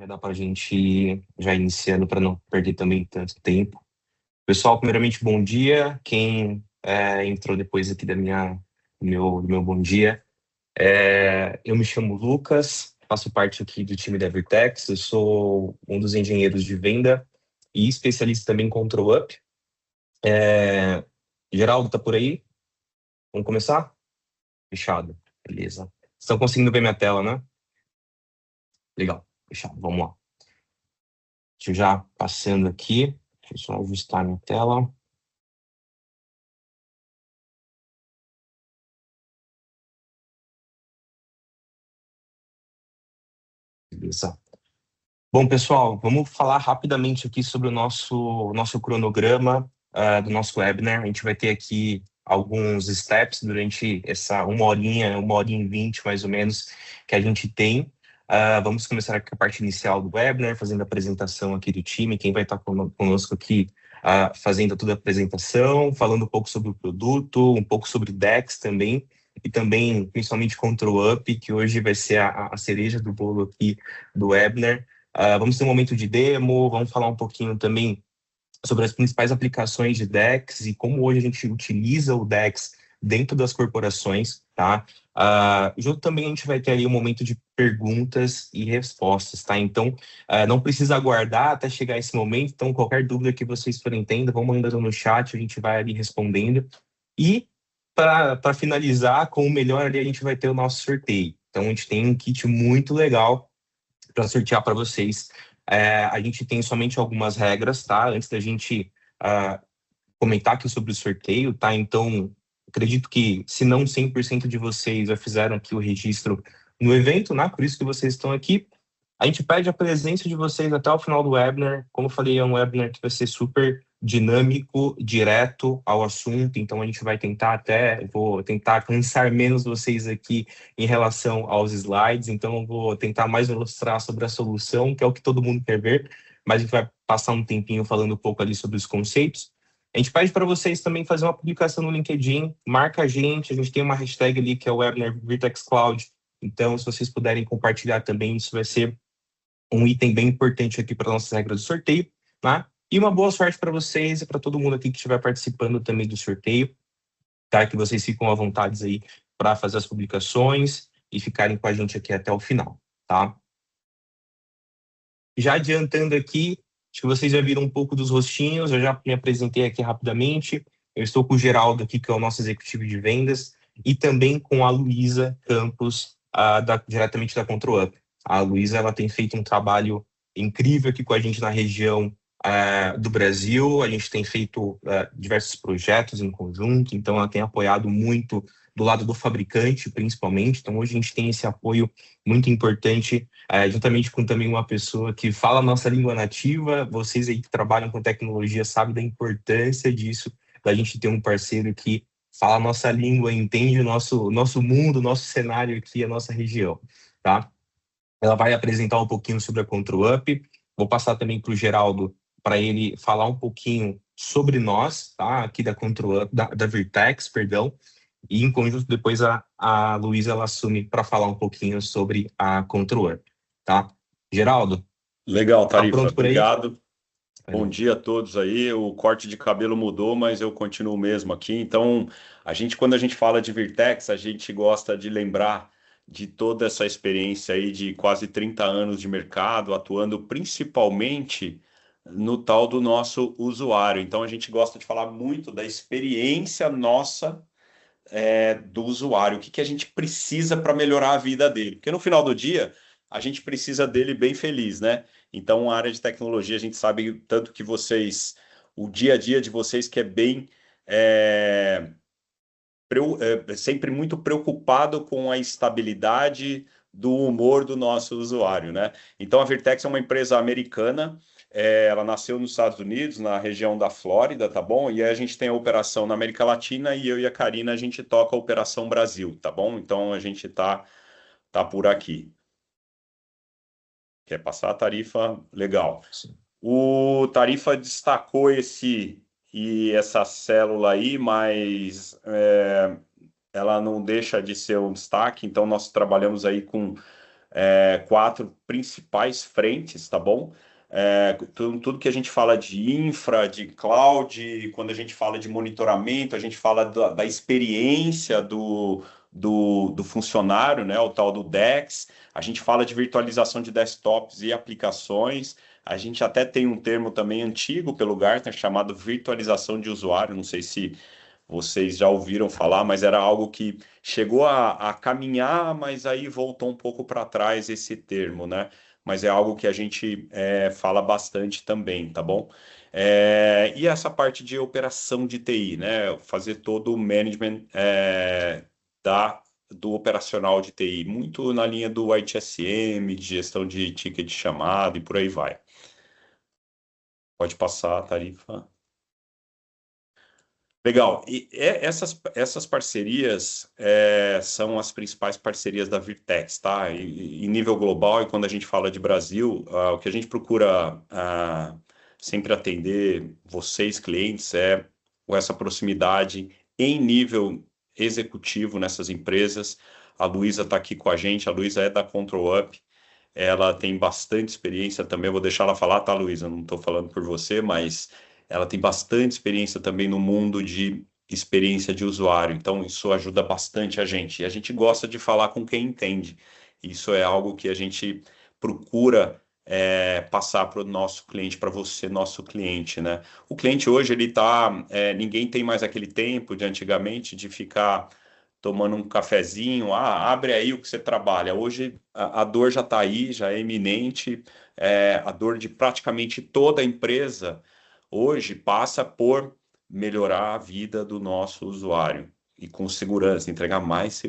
Já dá para a gente ir já iniciando para não perder também tanto tempo. Pessoal, primeiramente, bom dia. Quem entrou depois aqui do meu bom dia. Eu me chamo Lucas, faço parte aqui do time da Evertex. Eu sou um dos engenheiros de venda e especialista também em Control Up. Geraldo, tá por aí? Vamos começar? Fechado. Beleza. Estão conseguindo ver minha tela, né? Legal. Fechado. Vamos lá. Deixa eu já passando aqui. Deixa eu só ajustar minha tela. Beleza. Bom, pessoal, vamos falar rapidamente aqui sobre o nosso cronograma do nosso webinar. A gente vai ter aqui alguns steps durante essa uma horinha e 20, mais ou menos, que a gente tem. Vamos começar com a parte inicial do webinar, fazendo a apresentação aqui do time. Quem vai estar conosco aqui fazendo toda a apresentação, falando um pouco sobre o produto, um pouco sobre DEX também, e também, principalmente, Control Up, que hoje vai ser a cereja do bolo aqui do webinar. Vamos ter um momento de demo, vamos falar um pouquinho também sobre as principais aplicações de DEX e como hoje a gente utiliza o DEX dentro das corporações, tá? Junto também a gente vai ter aí um momento de perguntas e respostas, tá? Então, não precisa aguardar até chegar esse momento, então qualquer dúvida que vocês forem tendo, vão mandando no chat, a gente vai ali respondendo. E para finalizar, com o melhor ali, a gente vai ter o nosso sorteio. Então, a gente tem um kit muito legal para sortear para vocês. A gente tem somente algumas regras, tá? Antes da gente comentar aqui sobre o sorteio, tá? Então, acredito que, se não 100% de vocês já fizeram aqui o registro no evento, né? Por isso que vocês estão aqui. A gente pede a presença de vocês até o final do webinar. Como eu falei, é um webinar que vai ser super dinâmico, direto ao assunto, então a gente vai tentar vou tentar cansar menos vocês aqui em relação aos slides, então eu vou tentar mais ilustrar sobre a solução, que é o que todo mundo quer ver, mas a gente vai passar um tempinho falando um pouco ali sobre os conceitos. A gente pede para vocês também fazer uma publicação no LinkedIn, marca a gente tem uma hashtag ali que é o webinar Virtex Cloud, então se vocês puderem compartilhar também, isso vai ser um item bem importante aqui para nossas regras do sorteio, tá? E uma boa sorte para vocês e para todo mundo aqui que estiver participando também do sorteio, tá? Que vocês ficam à vontade aí para fazer as publicações e ficarem com a gente aqui até o final, tá? Já adiantando aqui, acho que vocês já viram um pouco dos rostinhos, eu já me apresentei aqui rapidamente. Eu estou com o Geraldo aqui, que é o nosso executivo de vendas, e também com a Luísa Campos, diretamente da Control Up. A Luísa, ela tem feito um trabalho incrível aqui com a gente na região do Brasil. A gente tem feito diversos projetos em conjunto, então ela tem apoiado muito do lado do fabricante, principalmente. Então hoje a gente tem esse apoio muito importante, juntamente com também uma pessoa que fala a nossa língua nativa. Vocês aí que trabalham com tecnologia sabem da importância disso, da gente ter um parceiro que fala a nossa língua, entende o nosso mundo, nosso cenário aqui, a nossa região, tá? Ela vai apresentar um pouquinho sobre a Control Up. Vou passar também para o Geraldo, para ele falar um pouquinho sobre nós, tá? Aqui da Control Up, da Virtex, perdão. E em conjunto, depois a Luísa, ela assume para falar um pouquinho sobre a Control Up, tá? Geraldo, Legal, tá Tarifa, pronto por aí? obrigado. Bom dia a todos aí. O corte de cabelo mudou, mas eu continuo mesmo aqui. Então, quando a gente fala de Virtex, a gente gosta de lembrar de toda essa experiência aí de quase 30 anos de mercado, atuando principalmente no tal do nosso usuário. Então, a gente gosta de falar muito da experiência nossa, do usuário. O que que a gente precisa para melhorar a vida dele? Porque no final do dia, a gente precisa dele bem feliz, né? Então, a área de tecnologia, a gente sabe tanto que o dia a dia de vocês que é bem, é, sempre muito preocupado com a estabilidade do humor do nosso usuário, né? Então, a Virtex é uma empresa americana, ela nasceu nos Estados Unidos, na região da Flórida, tá bom? E aí a gente tem a operação na América Latina e eu e a Karina, a gente toca a operação Brasil, tá bom? Então, a gente tá por aqui. Quer passar a Tarifa? Legal. Sim. O Tarifa destacou essa célula aí, mas ela não deixa de ser um destaque. Então, nós trabalhamos aí com quatro principais frentes, tá bom? Tudo que a gente fala de infra, de cloud, quando a gente fala de monitoramento, a gente fala da experiência do funcionário, né? O tal do DEX. A gente fala de virtualização de desktops e aplicações. A gente até tem um termo também antigo pelo Gartner chamado virtualização de usuário. Não sei se vocês já ouviram falar, mas era algo que chegou a caminhar, mas aí voltou um pouco para trás esse termo, né? Mas é algo que a gente fala bastante também, tá bom? E essa parte de operação de TI, né? Fazer todo o management do operacional de TI, muito na linha do ITSM, de gestão de ticket de chamada e por aí vai. Pode passar a tarifa. Legal. E essas parcerias são as principais parcerias da Virtex, tá? Em nível global, e quando a gente fala de Brasil, o que a gente procura sempre atender vocês, clientes, é essa proximidade em nível executivo nessas empresas. A Luísa está aqui com a gente, a Luísa é da Control Up, ela tem bastante experiência também, eu vou deixar ela falar, tá, Luísa? Não estou falando por você, mas ela tem bastante experiência também no mundo de experiência de usuário, então isso ajuda bastante a gente. E a gente gosta de falar com quem entende. Isso é algo que a gente procura passar para o nosso cliente, para você, nosso cliente, né? O cliente hoje, ele tá, ninguém tem mais aquele tempo de antigamente de ficar tomando um cafezinho, abre aí o que você trabalha. Hoje a dor já está aí, já é iminente, a dor de praticamente toda a empresa hoje passa por melhorar a vida do nosso usuário e com segurança, entregar mais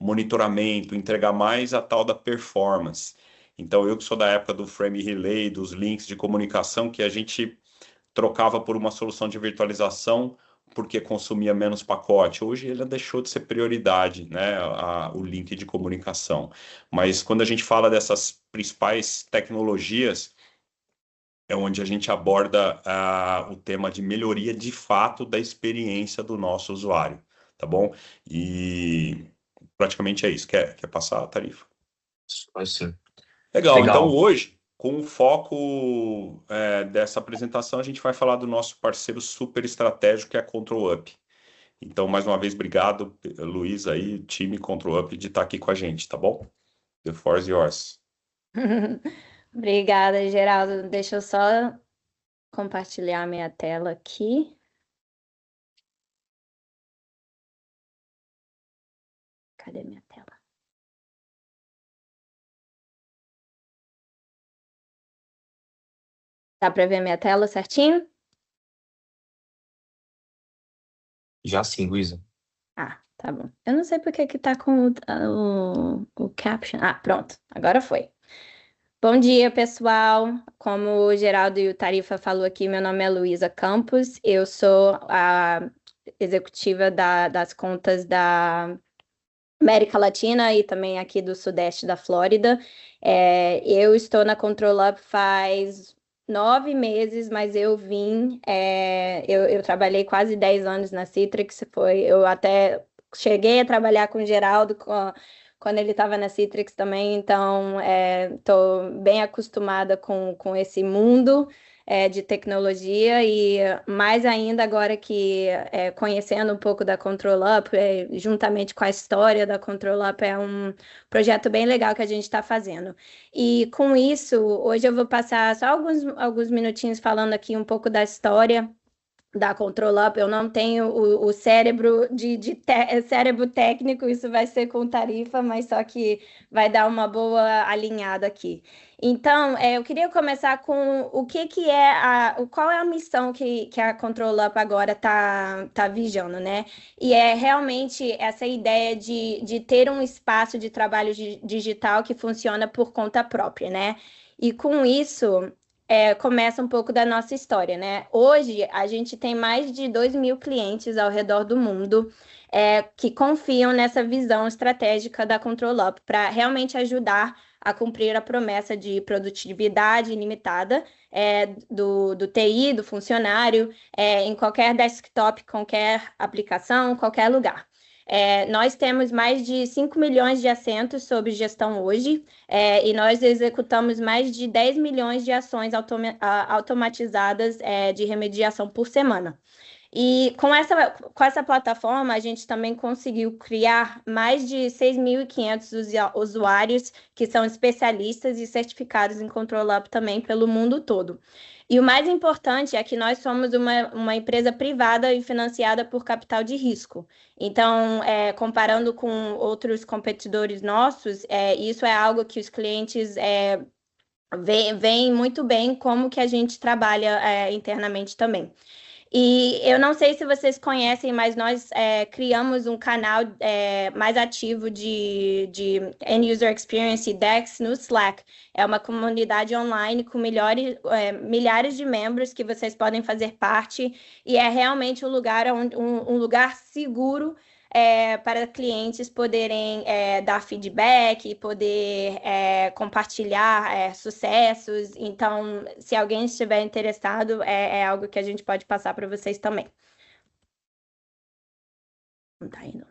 monitoramento, entregar mais a tal da performance. Então, eu que sou da época do Frame Relay, dos links de comunicação, que a gente trocava por uma solução de virtualização porque consumia menos pacote. Hoje ele deixou de ser prioridade, né, o link de comunicação. Mas quando a gente fala dessas principais tecnologias, é onde a gente aborda o tema de melhoria de fato da experiência do nosso usuário, tá bom? E praticamente é isso. Quer passar a tarifa? Assim. Legal. Então, Legal. hoje, com o foco dessa apresentação, a gente vai falar do nosso parceiro super estratégico, que é a Control Up. Então, mais uma vez, obrigado, Luiz, aí, time Control Up, de estar aqui com a gente, tá bom? The floor is yours. Obrigada, Geraldo. Deixa eu só compartilhar minha tela aqui. Cadê minha tela? Dá para ver minha tela certinho? Já sim, Luísa. Tá bom. Eu não sei por que tá com o caption. Pronto. Agora foi. Bom dia, pessoal. Como o Geraldo e o Tarifa falou aqui, meu nome é Luísa Campos. Eu sou a executiva das contas da América Latina e também aqui do Sudeste da Flórida. Eu estou na Control Up faz 9 meses, mas eu trabalhei quase 10 anos na Citrix. Eu até cheguei a trabalhar com o Geraldo quando ele estava na Citrix também, então estou bem acostumada com esse mundo de tecnologia e mais ainda agora que conhecendo um pouco da Control Up, juntamente com a história da Control Up, é um projeto bem legal que a gente está fazendo. E com isso, hoje eu vou passar só alguns minutinhos falando aqui um pouco da história da Control Up. Eu não tenho o cérebro cérebro técnico, isso vai ser com Tarifa, mas só que vai dar uma boa alinhada aqui. Então, eu queria começar com o que qual é a missão que a Control Up agora tá vigiando, né? E é realmente essa ideia de ter um espaço de trabalho digital que funciona por conta própria, né? E com isso, começa um pouco da nossa história, né? Hoje, a gente tem mais de 2.000 clientes ao redor do mundo que confiam nessa visão estratégica da Control Up para realmente ajudar a cumprir a promessa de produtividade ilimitada do TI, do funcionário, em qualquer desktop, qualquer aplicação, qualquer lugar. Nós temos mais de 5 milhões de assentos sob gestão hoje, e nós executamos mais de 10 milhões de ações automatizadas de remediação por semana. E com essa plataforma, a gente também conseguiu criar mais de 6.500 usuários que são especialistas e certificados em Control Up também pelo mundo todo. E o mais importante é que nós somos uma empresa privada e financiada por capital de risco. Então, comparando com outros competidores nossos, isso é algo que os clientes veem muito bem como que a gente trabalha internamente também. E eu não sei se vocês conhecem, mas nós criamos um canal mais ativo de End User Experience e DEX no Slack. É uma comunidade online com milhares de membros que vocês podem fazer parte, e é realmente um lugar seguro para clientes poderem dar feedback e poder compartilhar sucessos. Então, se alguém estiver interessado, é algo que a gente pode passar para vocês também. Não tá indo.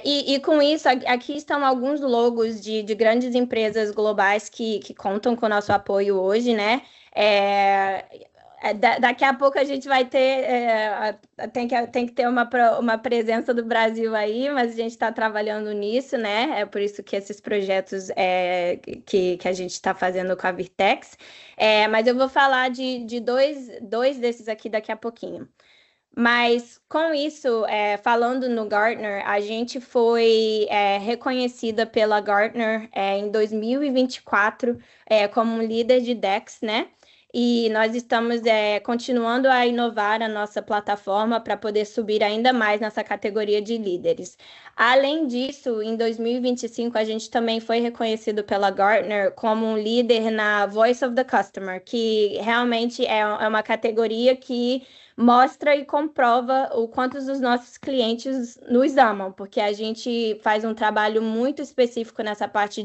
E com isso, aqui estão alguns logos de grandes empresas globais que contam com o nosso apoio hoje, né? Daqui a pouco a gente vai ter, tem que ter uma presença do Brasil aí, mas a gente está trabalhando nisso, né? É por isso que esses projetos que a gente está fazendo com a Virtex. Mas eu vou falar de dois desses aqui daqui a pouquinho. Mas com isso, falando no Gartner, a gente foi reconhecida pela Gartner em 2024 como líder de DEX, né? E nós estamos continuando a inovar a nossa plataforma para poder subir ainda mais nessa categoria de líderes. Além disso, em 2025, a gente também foi reconhecido pela Gartner como um líder na Voice of the Customer, que realmente é uma categoria que mostra e comprova o quanto os nossos clientes nos amam, porque a gente faz um trabalho muito específico nessa parte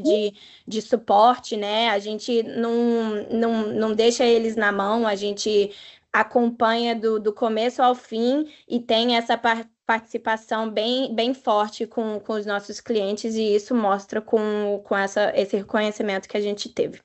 de suporte, né? A gente não deixa eles na mão, a gente acompanha do começo ao fim e tem essa participação bem forte com os nossos clientes, e isso mostra com esse reconhecimento que a gente teve.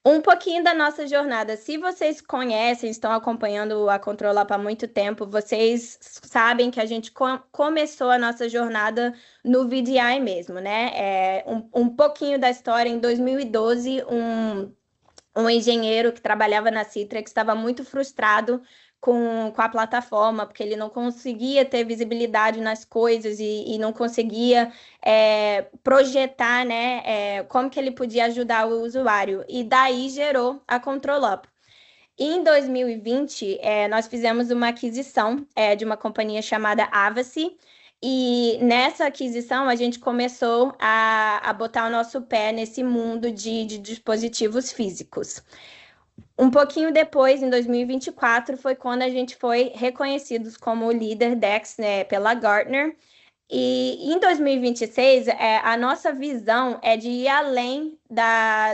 Um pouquinho da nossa jornada. Se vocês conhecem, estão acompanhando a Control Up há muito tempo, vocês sabem que a gente começou a nossa jornada no VDI mesmo, né? Um pouquinho da história. Em 2012, um engenheiro que trabalhava na Citrix estava muito frustrado com a plataforma, porque ele não conseguia ter visibilidade nas coisas e não conseguia projetar, né, como que ele podia ajudar o usuário. E daí gerou a Control Up. Em 2020, nós fizemos uma aquisição de uma companhia chamada Avacy, e nessa aquisição a gente começou a botar o nosso pé nesse mundo de dispositivos físicos. Um pouquinho depois, em 2024, foi quando a gente foi reconhecidos como líder DEX, né, pela Gartner. E em 2026, a nossa visão é de ir além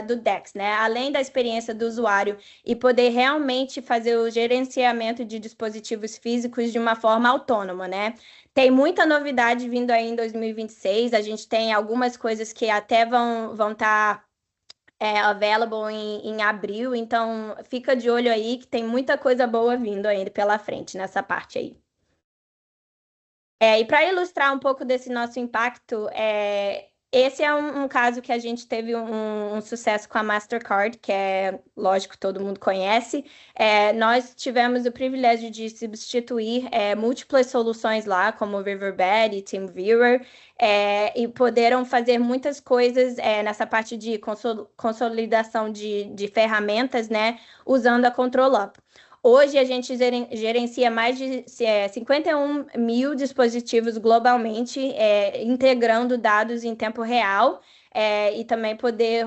do DEX, né? Além da experiência do usuário, e poder realmente fazer o gerenciamento de dispositivos físicos de uma forma autônoma, né? Tem muita novidade vindo aí em 2026, a gente tem algumas coisas que até vão estar available em abril, então fica de olho aí que tem muita coisa boa vindo ainda pela frente nessa parte aí. E para ilustrar um pouco desse nosso impacto, esse é um caso que a gente teve um sucesso com a Mastercard, que lógico, todo mundo conhece. Nós tivemos o privilégio de substituir múltiplas soluções lá, como Riverbed e TeamViewer, e poderam fazer muitas coisas nessa parte de consolidação de ferramentas, né, usando a Control Up. Hoje, a gente gerencia mais de 51 mil dispositivos globalmente, integrando dados em tempo real, e também poder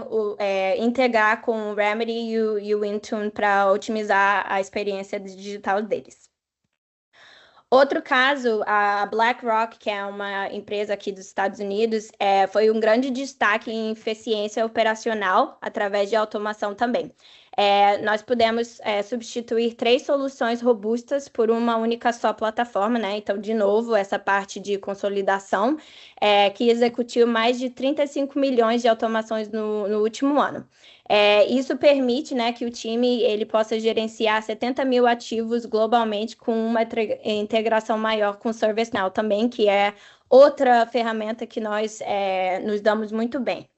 integrar com o Remedy e o Intune para otimizar a experiência digital deles. Outro caso, a BlackRock, que é uma empresa aqui dos Estados Unidos, foi um grande destaque em eficiência operacional através de automação também. nós pudemos substituir 3 soluções robustas por uma única só plataforma, né? Então, de novo, essa parte de consolidação, que executou mais de 35 milhões de automações no último ano. Isso permite, né, que o time ele possa gerenciar 70 mil ativos globalmente com uma integração maior com o ServiceNow também, que é outra ferramenta que nós nos damos muito bem,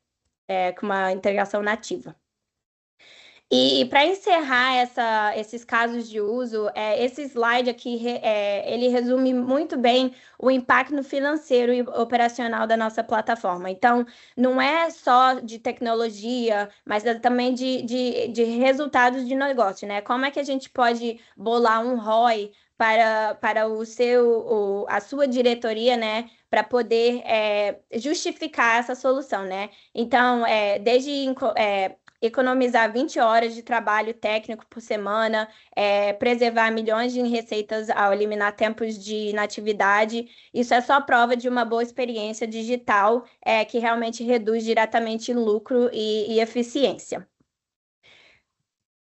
com uma integração nativa. E para encerrar esses casos de uso, esse slide aqui, ele resume muito bem o impacto financeiro e operacional da nossa plataforma. Então, não é só de tecnologia, mas também de resultados de negócio, né? Como é que a gente pode bolar um ROI para a sua diretoria, né? Para poder justificar essa solução, né? Então, desde economizar 20 horas de trabalho técnico por semana, preservar milhões de receitas ao eliminar tempos de inatividade. Isso é só prova de uma boa experiência digital que realmente reduz diretamente lucro e eficiência.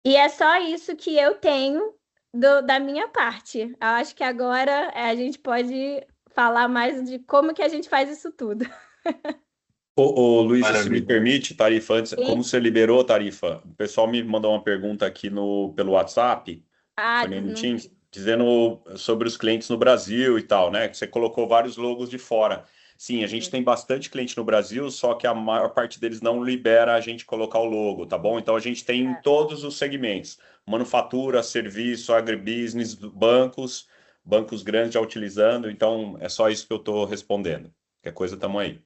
E é só isso que eu tenho da minha parte. Eu acho que agora a gente pode falar mais de como que a gente faz isso tudo. Luiz, se me permite, Tarifa, antes, como você liberou, Tarifa? O pessoal me mandou uma pergunta aqui pelo WhatsApp, no Teams, dizendo sobre os clientes no Brasil e tal, né? Que você colocou vários logos de fora. Sim, a gente tem bastante cliente no Brasil, só que a maior parte deles não libera a gente colocar o logo, tá bom? Então a gente tem em todos os segmentos: manufatura, serviço, agribusiness, bancos grandes já utilizando. Então é só isso que eu estou respondendo. Qualquer coisa, tamo aí.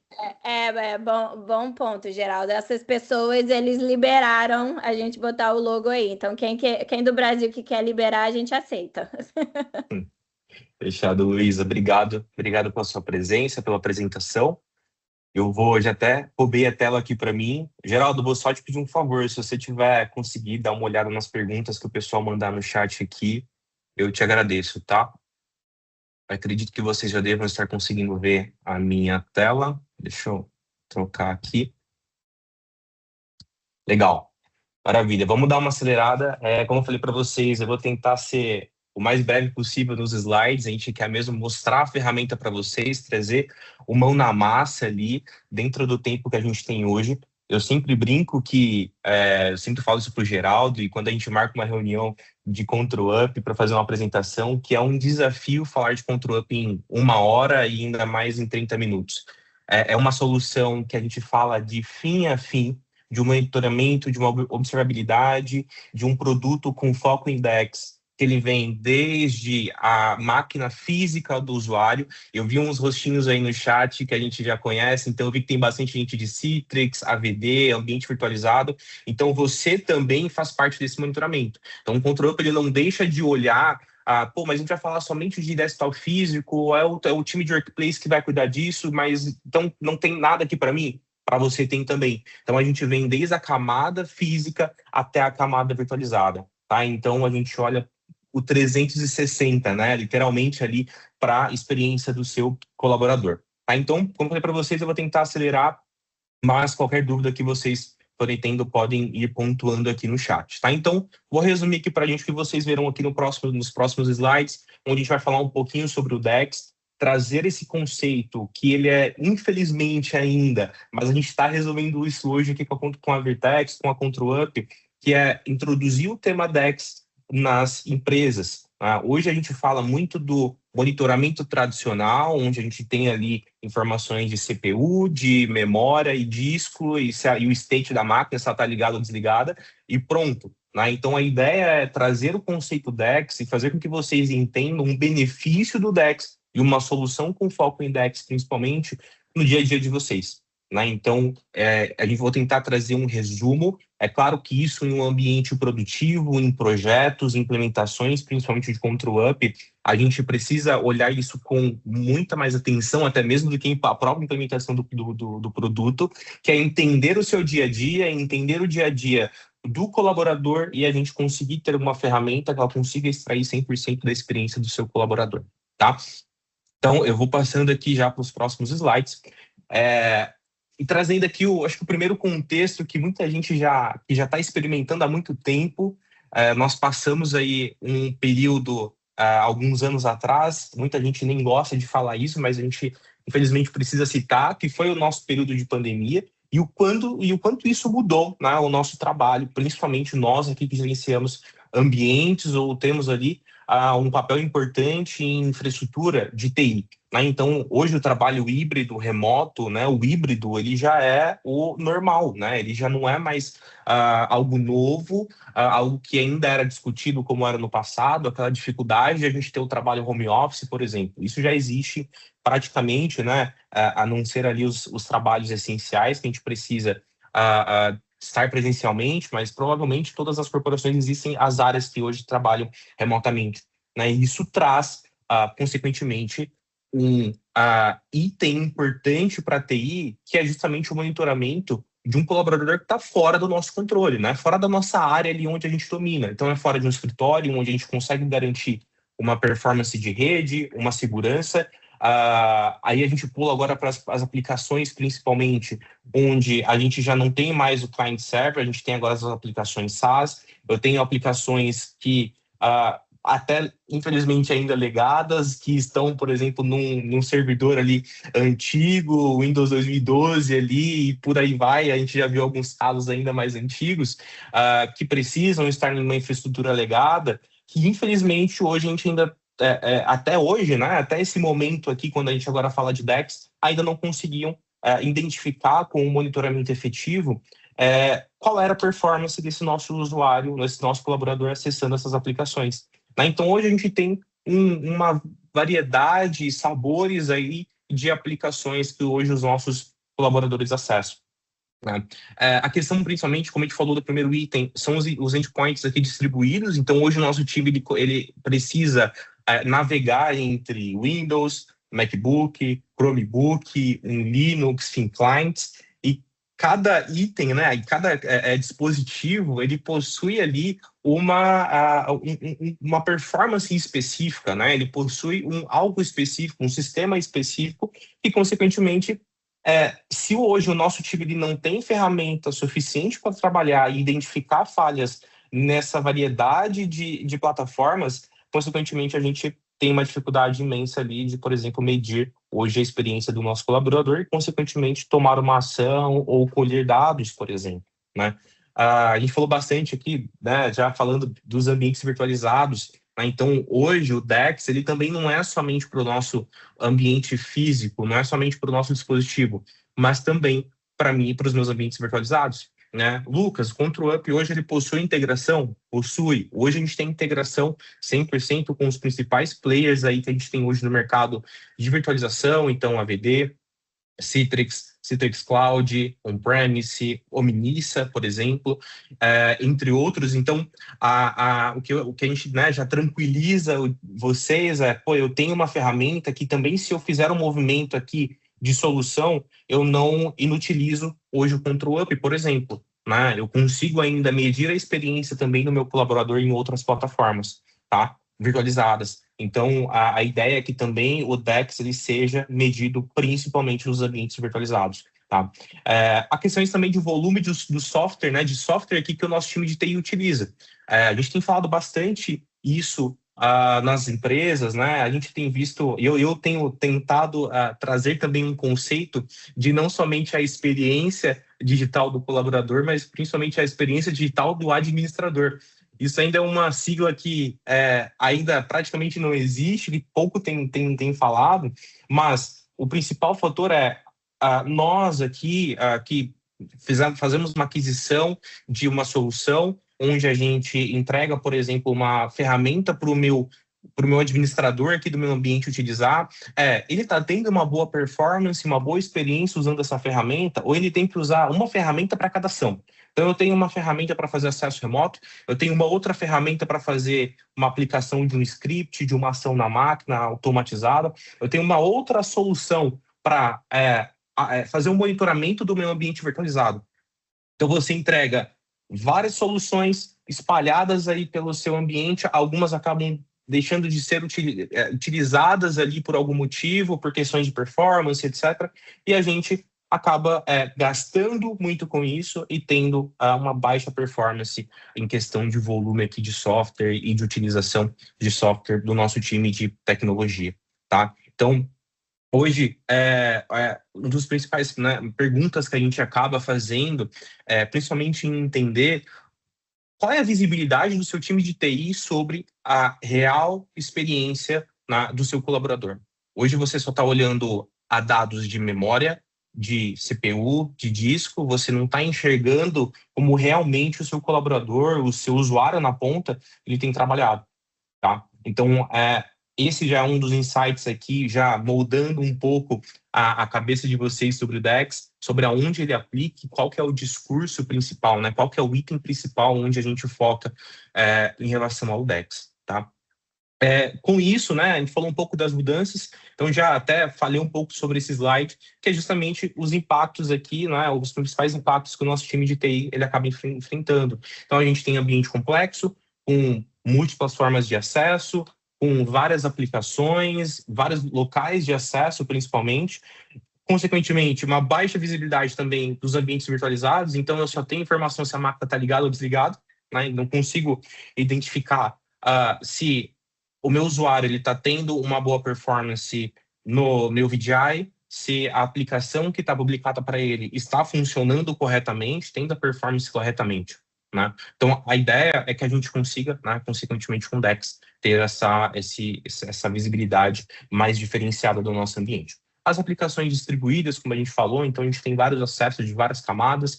Bom ponto, Geraldo. Essas pessoas, eles liberaram a gente botar o logo aí. Então, quem do Brasil que quer liberar, a gente aceita. Fechado, Luísa. Obrigado. Obrigado pela sua presença, pela apresentação. Eu vou, já até roubei a tela aqui para mim. Geraldo, vou só te pedir um favor. Se você tiver conseguir dar uma olhada nas perguntas que o pessoal mandar no chat aqui, eu te agradeço, tá? Acredito que vocês já devam estar conseguindo ver a minha tela. Deixa eu trocar aqui. Legal. Maravilha. Vamos dar uma acelerada. Como eu falei para vocês, eu vou tentar ser o mais breve possível nos slides. A gente quer mesmo mostrar a ferramenta para vocês, trazer o mão na massa ali, dentro do tempo que a gente tem hoje. Eu sempre brinco eu sempre falo isso para o Geraldo, e quando a gente marca uma reunião de Control Up para fazer uma apresentação, que é um desafio falar de Control Up em 1 hora e ainda mais em 30 minutos. É uma solução que a gente fala de fim a fim, de um monitoramento, de uma observabilidade, de um produto com foco em DEX, que ele vem desde a máquina física do usuário. Eu vi uns rostinhos aí no chat que a gente já conhece, então eu vi que tem bastante gente de Citrix, AVD, ambiente virtualizado. Então você também faz parte desse monitoramento. Então o Control Up, ele não deixa de olhar, mas a gente vai falar somente de desktop físico, é o time de workplace que vai cuidar disso, mas então não tem nada aqui para mim? Para você tem também. Então a gente vem desde a camada física até a camada virtualizada, tá? Então a gente olha o 360, né? Literalmente ali para a experiência do seu colaborador, tá? Então, como eu falei para vocês, eu vou tentar acelerar, mas qualquer dúvida que vocês forem tendo, podem ir pontuando aqui no chat, tá? Então, vou resumir aqui para a gente o que vocês verão aqui nos próximos slides, onde a gente vai falar um pouquinho sobre o DEX, trazer esse conceito que ele é, infelizmente ainda, mas a gente está resolvendo isso hoje aqui com a Vertex, com a Control Up, que é introduzir o tema DEX nas empresas. Hoje a gente fala muito do monitoramento tradicional, onde a gente tem ali informações de CPU, de memória e disco, e o state da máquina, se ela está ligada ou desligada, e pronto. Então a ideia é trazer o conceito DEX e fazer com que vocês entendam um benefício do DEX e uma solução com foco em DEX, principalmente no dia a dia de vocês. Então, a gente vai tentar trazer um resumo. É claro que isso em um ambiente produtivo, em projetos, implementações, principalmente de Control Up, a gente precisa olhar isso com muita mais atenção, até mesmo do que a própria implementação do produto, que é entender o seu dia a dia, entender o dia a dia do colaborador e a gente conseguir ter uma ferramenta que ela consiga extrair 100% da experiência do seu colaborador, tá? Então, eu vou passando aqui já para os próximos slides. E trazendo aqui, acho que o primeiro contexto que muita gente já está experimentando há muito tempo. Nós passamos aí um período, alguns anos atrás, muita gente nem gosta de falar isso, mas a gente, infelizmente, precisa citar, que foi o nosso período de pandemia, e o quanto isso mudou, né, o nosso trabalho, principalmente nós aqui que gerenciamos ambientes ou temos ali um papel importante em infraestrutura de TI. Né? Então, hoje o trabalho híbrido, remoto, né, o híbrido, ele já é o normal, né? Ele já não é mais algo novo, algo que ainda era discutido como era no passado, aquela dificuldade de a gente ter o trabalho home office, por exemplo. Isso já existe praticamente, né, a não ser ali os trabalhos essenciais que a gente precisa estar presencialmente, mas provavelmente todas as corporações existem as áreas que hoje trabalham remotamente, né? E isso traz, consequentemente, um item importante para a TI, que é justamente o monitoramento de um colaborador que está fora do nosso controle, né? Fora da nossa área ali onde a gente domina. Então, é fora de um escritório, onde a gente consegue garantir uma performance de rede, uma segurança. Aí a gente pula agora para as aplicações, principalmente, onde a gente já não tem mais o client server, a gente tem agora as aplicações SaaS. Eu tenho aplicações que até, infelizmente, ainda legadas, que estão, por exemplo, num servidor ali antigo, Windows 2012 ali, e por aí vai. A gente já viu alguns casos ainda mais antigos, que precisam estar numa infraestrutura legada, que, infelizmente, hoje a gente ainda, até hoje, né, até esse momento aqui, quando a gente agora fala de DEX, ainda não conseguiam identificar com um monitoramento efetivo qual era a performance desse nosso usuário, desse nosso colaborador acessando essas aplicações. Então, hoje a gente tem uma variedade, sabores aí de aplicações que hoje os nossos colaboradores acessam. Né? A questão, principalmente, como a gente falou do primeiro item, são os endpoints aqui distribuídos. Então, hoje o nosso time ele precisa navegar entre Windows, MacBook, Chromebook, Linux, clients, e cada item, né, e cada dispositivo, ele possui ali uma performance específica, né? Ele possui algo específico, um sistema específico, e, consequentemente, se hoje o nosso time não tem ferramenta suficiente para trabalhar e identificar falhas nessa variedade de plataformas, consequentemente, a gente tem uma dificuldade imensa ali de, por exemplo, medir hoje a experiência do nosso colaborador e, consequentemente, tomar uma ação ou colher dados, por exemplo, né? A gente falou bastante aqui, né, já falando dos ambientes virtualizados, né? Então, hoje, o DEX, ele também não é somente para o nosso ambiente físico, não é somente para o nosso dispositivo, mas também para mim e para os meus ambientes virtualizados. Né? Lucas, o ControlUp hoje ele possui integração? Possui. Hoje a gente tem integração 100% com os principais players aí que a gente tem hoje no mercado de virtualização, então AVD, Citrix Cloud, On-Premise, Omnissa, por exemplo, entre outros. Então, o que a gente, né, já tranquiliza vocês eu tenho uma ferramenta que também, se eu fizer um movimento aqui de solução, eu não inutilizo hoje o ControlUp, por exemplo. Né? Eu consigo ainda medir a experiência também do meu colaborador em outras plataformas, tá? Virtualizadas. Então, a ideia é que também o DEX ele seja medido principalmente nos ambientes virtualizados. Tá? A questão também de volume do software, né, de software aqui que o nosso time de TI utiliza. A gente tem falado bastante isso nas empresas, né? A gente tem visto, eu tenho tentado trazer também um conceito de não somente a experiência digital do colaborador, mas principalmente a experiência digital do administrador. Isso ainda é uma sigla que ainda praticamente não existe, que pouco tem falado, mas o principal fator nós aqui que fazemos uma aquisição de uma solução onde a gente entrega, por exemplo, uma ferramenta para o meu administrador aqui do meu ambiente utilizar, ele está tendo uma boa performance, uma boa experiência usando essa ferramenta, ou ele tem que usar uma ferramenta para cada ação. Então, eu tenho uma ferramenta para fazer acesso remoto, eu tenho uma outra ferramenta para fazer uma aplicação de um script, de uma ação na máquina automatizada, eu tenho uma outra solução para fazer um monitoramento do meu ambiente virtualizado. Então, você entrega várias soluções espalhadas aí pelo seu ambiente, algumas acabam deixando de ser utilizadas ali por algum motivo, por questões de performance, etc. E a gente acaba gastando muito com isso e tendo uma baixa performance em questão de volume aqui de software e de utilização de software do nosso time de tecnologia, tá? Então, hoje, uma das principais, né, perguntas que a gente acaba fazendo, principalmente em entender qual é a visibilidade do seu time de TI sobre a real experiência do seu colaborador. Hoje você só está olhando a dados de memória, de CPU, de disco, você não está enxergando como realmente o seu colaborador, o seu usuário na ponta, ele tem trabalhado, tá? Então, esse já é um dos insights aqui, já moldando um pouco a cabeça de vocês sobre o DEX, sobre aonde ele aplica, qual que é o discurso principal, né? Qual que é o item principal onde a gente foca em relação ao DEX, tá? Com isso, né, a gente falou um pouco das mudanças, então já até falei um pouco sobre esse slide, que é justamente os impactos aqui, né, os principais impactos que o nosso time de TI ele acaba enfrentando. Então, a gente tem ambiente complexo, com múltiplas formas de acesso, com várias aplicações, vários locais de acesso, principalmente. Consequentemente, uma baixa visibilidade também dos ambientes virtualizados, então eu só tenho informação se a máquina está ligada ou desligada, né, não consigo identificar se o meu usuário está tendo uma boa performance no meu VDI, se a aplicação que está publicada para ele está funcionando corretamente, tendo a performance corretamente, né? Então, a ideia é que a gente consiga, né, consequentemente com o DEX, ter essa visibilidade mais diferenciada do nosso ambiente. As aplicações distribuídas, como a gente falou, então a gente tem vários acessos de várias camadas,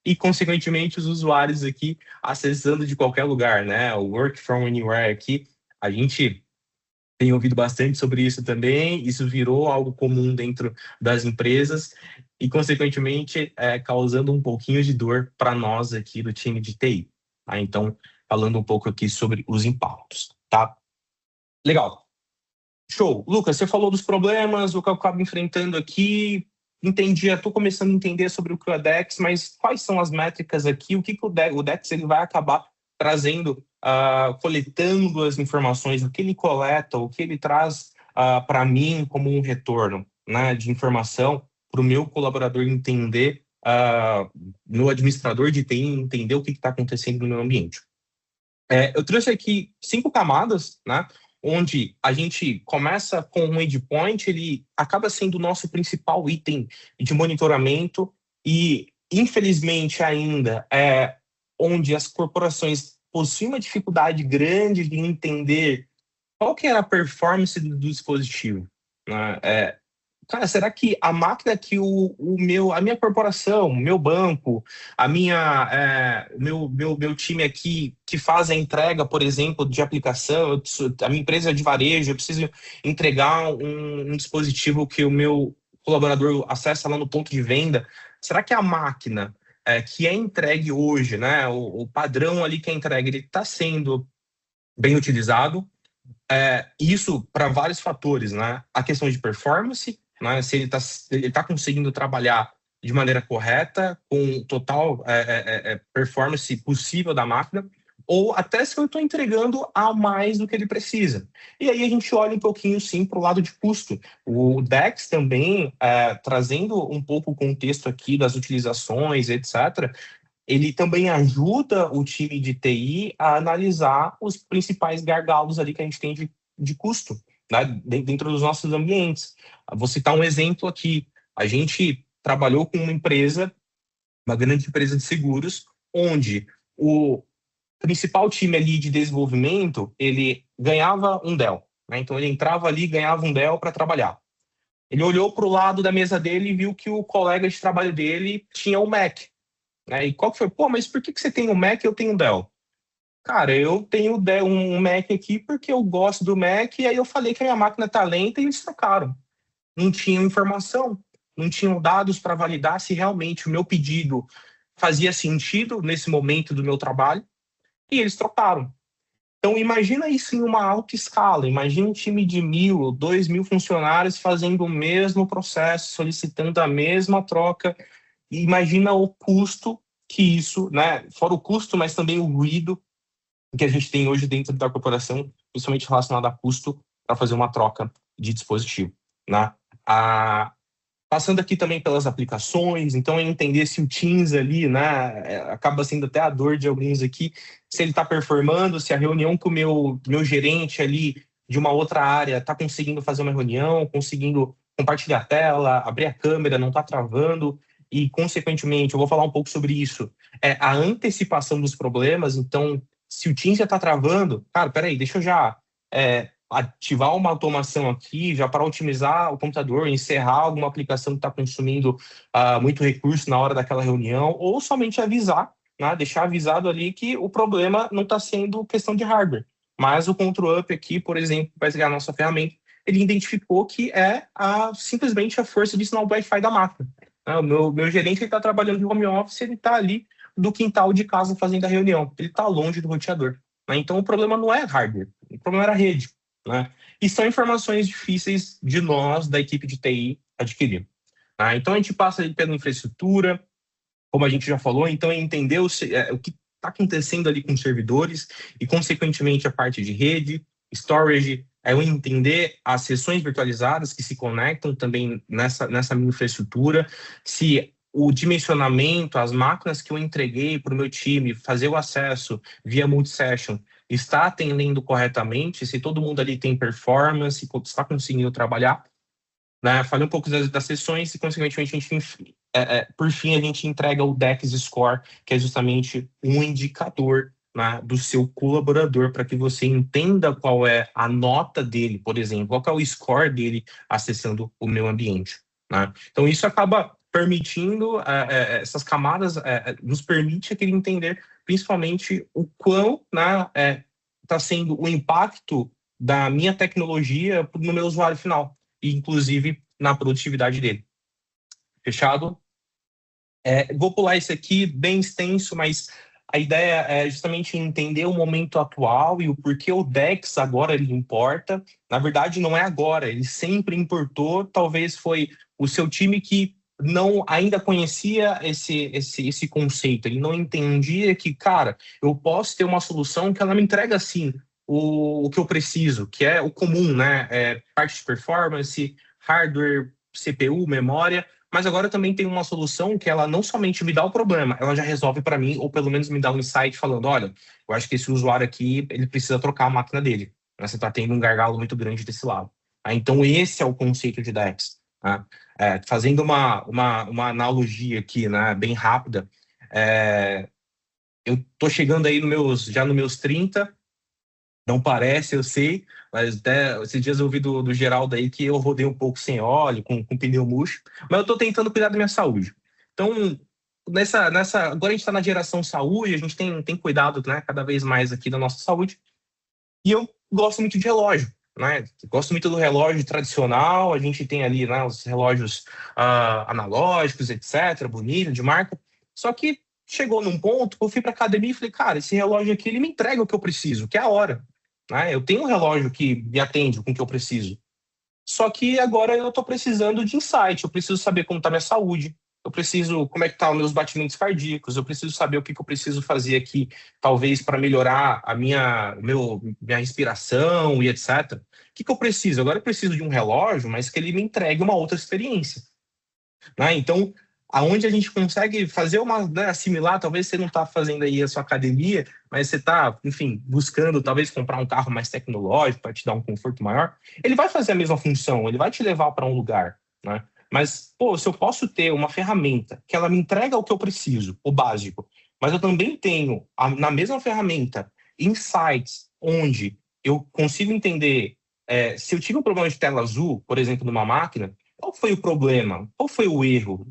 e, consequentemente, os usuários aqui acessando de qualquer lugar, né? O Work from Anywhere aqui, a gente tem ouvido bastante sobre isso também, isso virou algo comum dentro das empresas e, consequentemente, causando um pouquinho de dor para nós aqui do time de TI. Tá? Então, falando um pouco aqui sobre os impactos, tá? Legal. Show. Lucas, você falou dos problemas, o que eu acabo enfrentando aqui, estou começando a entender sobre o que é o DEX, mas quais são as métricas aqui, o que o DEX ele vai acabar trazendo, coletando as informações, o que ele coleta, o que ele traz para mim como um retorno, né, de informação para o meu colaborador entender, meu administrador de TI entender o que está acontecendo no meu ambiente. Eu trouxe aqui 5 camadas, né, onde a gente começa com um endpoint, ele acaba sendo o nosso principal item de monitoramento e, infelizmente, ainda onde as corporações possuem uma dificuldade grande de entender qual que era a performance do dispositivo, né? Cara, será que a máquina que a minha corporação, o meu banco, meu time aqui que faz a entrega, por exemplo, de aplicação, a minha empresa de varejo, eu preciso entregar um dispositivo que o meu colaborador acessa lá no ponto de venda, será que a máquina que é entregue hoje, né, o padrão ali que é entregue, ele está sendo bem utilizado? Isso para vários fatores, né? A questão de performance, né? Se ele está conseguindo trabalhar de maneira correta, com total performance possível da máquina, ou até se eu estou entregando a mais do que ele precisa. E aí a gente olha um pouquinho, sim, para o lado de custo. O DEX também, trazendo um pouco o contexto aqui das utilizações, etc., ele também ajuda o time de TI a analisar os principais gargalos ali que a gente tem de custo, né, dentro dos nossos ambientes. Vou citar um exemplo aqui. A gente trabalhou com uma grande empresa de seguros, onde o principal time ali de desenvolvimento, ele ganhava um Dell, né? Então ele entrava ali e ganhava um Dell para trabalhar. Ele olhou para o lado da mesa dele e viu que o colega de trabalho dele tinha um Mac. E qual que foi? Pô, mas por que você tem um Mac e eu tenho um Dell? Cara, eu tenho um Mac aqui porque eu gosto do Mac, e aí eu falei que a minha máquina tá lenta e eles trocaram. Não tinham informação, não tinham dados para validar se realmente o meu pedido fazia sentido nesse momento do meu trabalho, e eles trocaram. Então, imagina isso em uma alta escala. Imagina um time de 1.000, 2.000 funcionários fazendo o mesmo processo, solicitando a mesma troca. E imagina o custo que isso, né? Fora o custo, mas também o ruído que a gente tem hoje dentro da corporação, principalmente relacionado a custo para fazer uma troca de dispositivo, né? Passando aqui também pelas aplicações, então é entender se o Teams ali, né, acaba sendo até a dor de alguns aqui, se ele está performando, se a reunião com o meu gerente ali de uma outra área está conseguindo fazer uma reunião, conseguindo compartilhar a tela, abrir a câmera, não está travando, e, consequentemente, eu vou falar um pouco sobre isso, a antecipação dos problemas. Então, se o Teams já está travando, cara, peraí, deixa eu já ativar uma automação aqui, já para otimizar o computador, encerrar alguma aplicação que está consumindo muito recurso na hora daquela reunião, ou somente avisar, né, deixar avisado ali que o problema não está sendo questão de hardware, mas o Control Up aqui, por exemplo, vai pegar a nossa ferramenta, ele identificou que simplesmente a força de sinal do Wi-Fi da máquina. O meu gerente está trabalhando de home office, ele está ali do quintal de casa fazendo a reunião, ele está longe do roteador. Né? Então o problema não é hardware, o problema era a rede. Né? E são informações difíceis de nós, da equipe de TI, adquirir. Tá? Então a gente passa ali pela infraestrutura, como a gente já falou, então é entender o que está acontecendo ali com os servidores e, consequentemente, a parte de rede, storage, eu entender as sessões virtualizadas que se conectam também nessa minha infraestrutura, se o dimensionamento, as máquinas que eu entreguei para o meu time, fazer o acesso via multi-session, está atendendo corretamente, se todo mundo ali tem performance, se está conseguindo trabalhar. Né? Falei um pouco das sessões e, consequentemente, por fim, a gente entrega o DEX Score, que é justamente um indicador, né, do seu colaborador, para que você entenda qual é a nota dele, por exemplo, qual é o score dele acessando o meu ambiente. Né? Então, isso acaba permitindo, essas camadas, nos permite aquele entender, principalmente, o quão está sendo o impacto da minha tecnologia no meu usuário final, e inclusive na produtividade dele. Fechado? Vou pular esse aqui, bem extenso, mas a ideia é justamente entender o momento atual e o porquê o DEX agora ele importa. Na verdade, não é agora, ele sempre importou, talvez foi o seu time que não ainda conhecia esse conceito, ele não entendia que, cara, eu posso ter uma solução que ela me entrega, assim, o que eu preciso, que é o comum, né? Parte de performance, hardware, CPU, memória, mas agora também tem uma solução que ela não somente me dá o problema, ela já resolve para mim, ou pelo menos me dá um insight falando, olha, eu acho que esse usuário aqui, ele precisa trocar a máquina dele. Né? Você está tendo um gargalo muito grande desse lado. Então, esse é o conceito de DEX. Né? Fazendo uma analogia aqui, né, bem rápida, eu estou chegando aí já nos meus 30, não parece, eu sei, mas até esses dias eu ouvi do Geraldo aí que eu rodei um pouco sem óleo, com pneu murcho, mas eu estou tentando cuidar da minha saúde. Então, agora a gente está na geração saúde, a gente tem cuidado, né, cada vez mais aqui da nossa saúde, e eu gosto muito de relógio, né, gosto muito do relógio tradicional, a gente tem ali, né, os relógios analógicos, etc., bonito, de marca, só que chegou num ponto que eu fui para academia e falei, cara, esse relógio aqui, ele me entrega o que eu preciso, que é a hora. Né? Eu tenho um relógio que me atende com o que eu preciso. Só que agora eu estou precisando de insight, eu preciso saber como está minha saúde, eu preciso, como é que estão os meus batimentos cardíacos, eu preciso saber o que eu preciso fazer aqui, talvez para melhorar a minha respiração e etc. O que eu preciso? Agora eu preciso de um relógio, mas que ele me entregue uma outra experiência. Né? Então, aonde a gente consegue fazer assimilar, talvez você não está fazendo aí a sua academia, mas você está, enfim, buscando talvez comprar um carro mais tecnológico para te dar um conforto maior, ele vai fazer a mesma função, ele vai te levar para um lugar, né? Mas, se eu posso ter uma ferramenta que ela me entrega o que eu preciso, o básico, mas eu também tenho, na mesma ferramenta, insights onde eu consigo entender se eu tive um problema de tela azul, por exemplo, numa máquina, qual foi o problema? Qual foi o erro?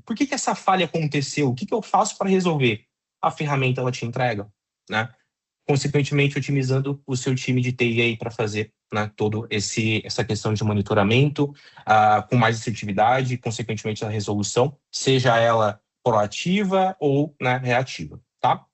Por que essa falha aconteceu? O que eu faço para resolver? A ferramenta ela te entrega, né? Consequentemente, otimizando o seu time de TI aí para fazer, né, toda essa questão de monitoramento com mais assertividade, consequentemente a resolução, seja ela proativa ou, né, reativa, tá?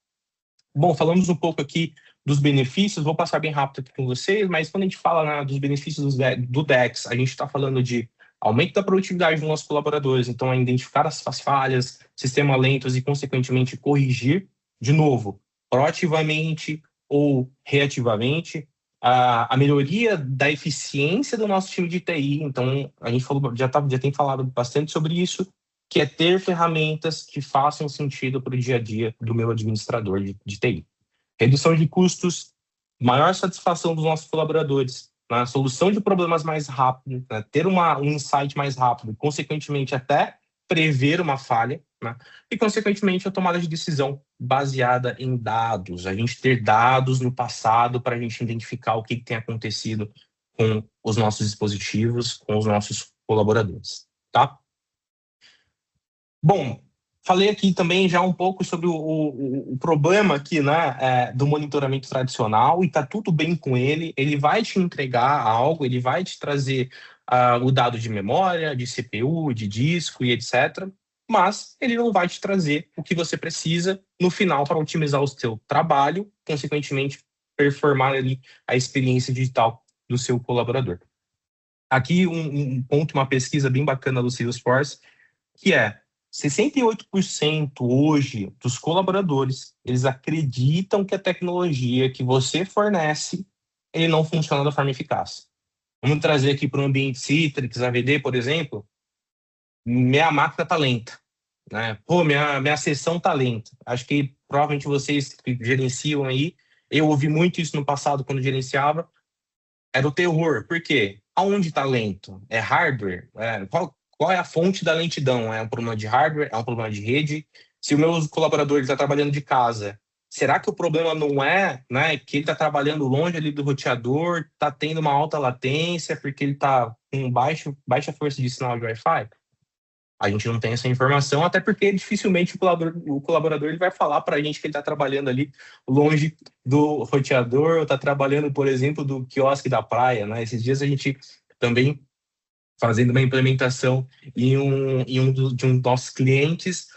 Bom, falamos um pouco aqui dos benefícios, vou passar bem rápido aqui com vocês, mas quando a gente fala, né, dos benefícios do DEX, a gente está falando de aumento da produtividade dos nossos colaboradores, então é identificar as falhas, sistemas lentos e, consequentemente, corrigir, de novo, proativamente ou reativamente, a melhoria da eficiência do nosso time de TI. Então, a gente já tem falado bastante sobre isso, que é ter ferramentas que façam sentido para o dia a dia do meu administrador de TI. Redução de custos, maior satisfação dos nossos colaboradores, na solução de problemas mais rápido, né? Ter um insight mais rápido, consequentemente até prever uma falha, né? E consequentemente a tomada de decisão baseada em dados, a gente ter dados no passado para a gente identificar o que tem acontecido com os nossos dispositivos, com os nossos colaboradores, tá? Bom, falei aqui também já um pouco sobre o problema aqui, né, do monitoramento tradicional, e está tudo bem com ele. Ele vai te entregar algo, ele vai te trazer o dado de memória, de CPU, de disco e etc. Mas ele não vai te trazer o que você precisa no final para otimizar o seu trabalho, consequentemente performar ali a experiência digital do seu colaborador. Aqui um ponto, uma pesquisa bem bacana do Salesforce, que é 68% hoje dos colaboradores, eles acreditam que a tecnologia que você fornece, ele não funciona da forma eficaz. Vamos trazer aqui para o ambiente Citrix, AVD, por exemplo, minha máquina está lenta, né? Pô, minha sessão está lenta. Acho que provavelmente vocês que gerenciam aí, eu ouvi muito isso no passado quando gerenciava, era o terror. Por quê? Aonde está lento? É hardware? Qual é a fonte da lentidão? É um problema de hardware? É um problema de rede? Se o meu colaborador está trabalhando de casa, será que o problema não é, né, que ele está trabalhando longe ali do roteador, está tendo uma alta latência porque ele está com baixa força de sinal de Wi-Fi? A gente não tem essa informação, até porque dificilmente o colaborador ele vai falar para a gente que ele está trabalhando ali longe do roteador, ou está trabalhando, por exemplo, do quiosque da praia, né? Esses dias a gente também fazendo uma implementação de um dos nossos clientes,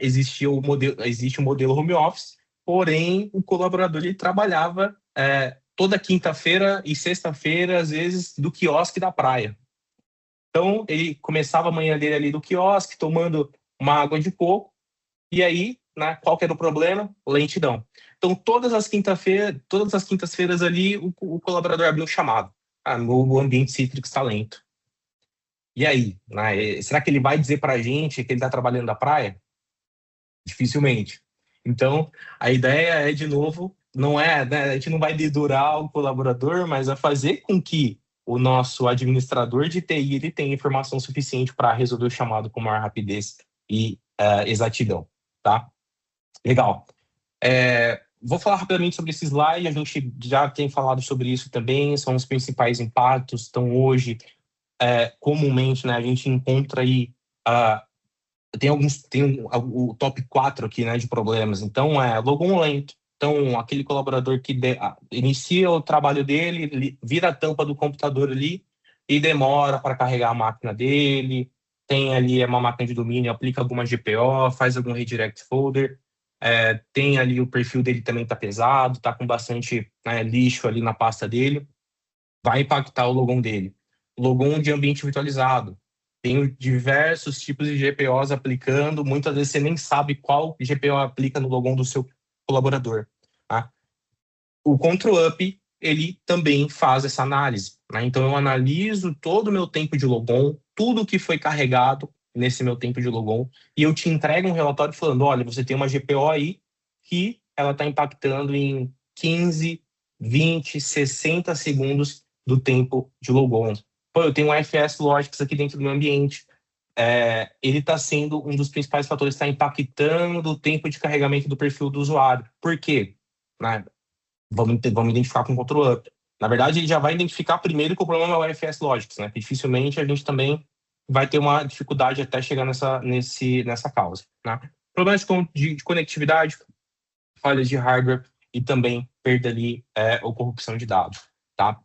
existe um modelo home office, porém o colaborador ele trabalhava toda quinta-feira e sexta-feira, às vezes, do quiosque da praia. Então, ele começava a manhã dele ali do quiosque, tomando uma água de coco, e aí, né, qual que era o problema? Lentidão. Então, todas as quintas-feiras ali, o colaborador abriu um chamado. O ambiente Citrix está lento. E aí, né, será que ele vai dizer para a gente que ele está trabalhando na praia? Dificilmente. Então, a ideia é, de novo, não é, né, a gente não vai dedurar o colaborador, mas a fazer com que o nosso administrador de TI ele tenha informação suficiente para resolver o chamado com maior rapidez e exatidão, tá? Legal. Vou falar rapidamente sobre esse slide, a gente já tem falado sobre isso também, são os principais impactos. Então, hoje, comumente, né, a gente encontra aí, tem o top 4 aqui, né, de problemas. Então, logon lento. Então, aquele colaborador que inicia o trabalho dele, vira a tampa do computador ali e demora para carregar a máquina dele, tem ali uma máquina de domínio, aplica alguma GPO, faz algum redirect folder, tem ali o perfil dele também está pesado, está com bastante, né, lixo ali na pasta dele, vai impactar o logon dele. Logon de ambiente virtualizado. Tem diversos tipos de GPOs aplicando, muitas vezes você nem sabe qual GPO aplica no logon do seu colaborador. Tá? O Control Up, ele também faz essa análise. Né? Então, eu analiso todo o meu tempo de logon, tudo que foi carregado nesse meu tempo de logon, e eu te entrego um relatório falando, olha, você tem uma GPO aí que ela está impactando em 15, 20, 60 segundos do tempo de logon. Pô, eu tenho um FS Logics aqui dentro do meu ambiente. Ele está sendo um dos principais fatores, está impactando o tempo de carregamento do perfil do usuário. Por quê? Né? Vamos identificar com o Control Up. Na verdade, ele já vai identificar primeiro que o problema é o FS Logics, né? Que dificilmente a gente também vai ter uma dificuldade até chegar nessa causa. Né? Problemas de conectividade, falhas de hardware e também perda ali ou corrupção de dados. Tá?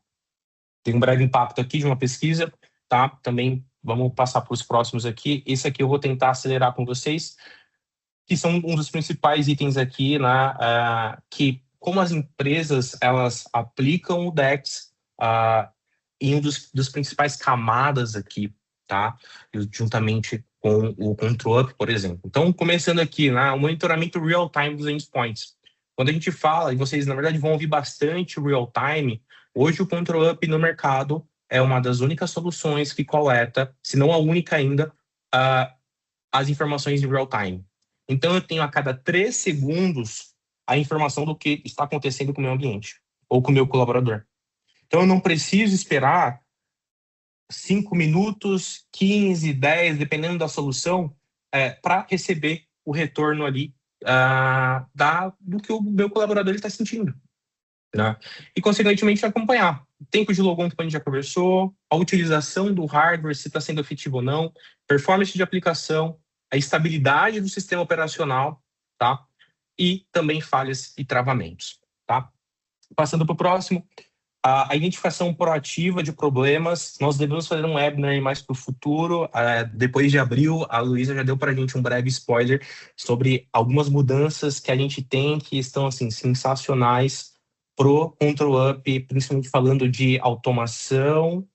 Tem um breve impacto aqui de uma pesquisa, tá? Também vamos passar para os próximos aqui. Esse aqui eu vou tentar acelerar com vocês, que são um dos principais itens aqui, né? Que como as empresas elas aplicam o DEX em um dos principais camadas aqui, tá? Juntamente com o Control Up, por exemplo. Então, começando aqui, né? O monitoramento real-time dos endpoints. Quando a gente fala, e vocês, na verdade, vão ouvir bastante o real-time, hoje o Control Up no mercado é uma das únicas soluções que coleta, se não a única ainda, as informações em real-time. Então, eu tenho a cada 3 segundos a informação do que está acontecendo com o meu ambiente ou com o meu colaborador. Então, eu não preciso esperar 5 minutos, 15, 10, dependendo da solução, para receber o retorno ali do que o meu colaborador está sentindo. Né? E, consequentemente, acompanhar. O tempo de logon que a gente já conversou, a utilização do hardware, se está sendo efetivo ou não, performance de aplicação, a estabilidade do sistema operacional, tá? E também falhas e travamentos. Tá? Passando para o próximo, a identificação proativa de problemas. Nós devemos fazer um webinar mais para o futuro. Depois de abril, a Luísa já deu para a gente um breve spoiler sobre algumas mudanças que a gente tem que estão assim, sensacionais pro Control Up, principalmente falando de automação,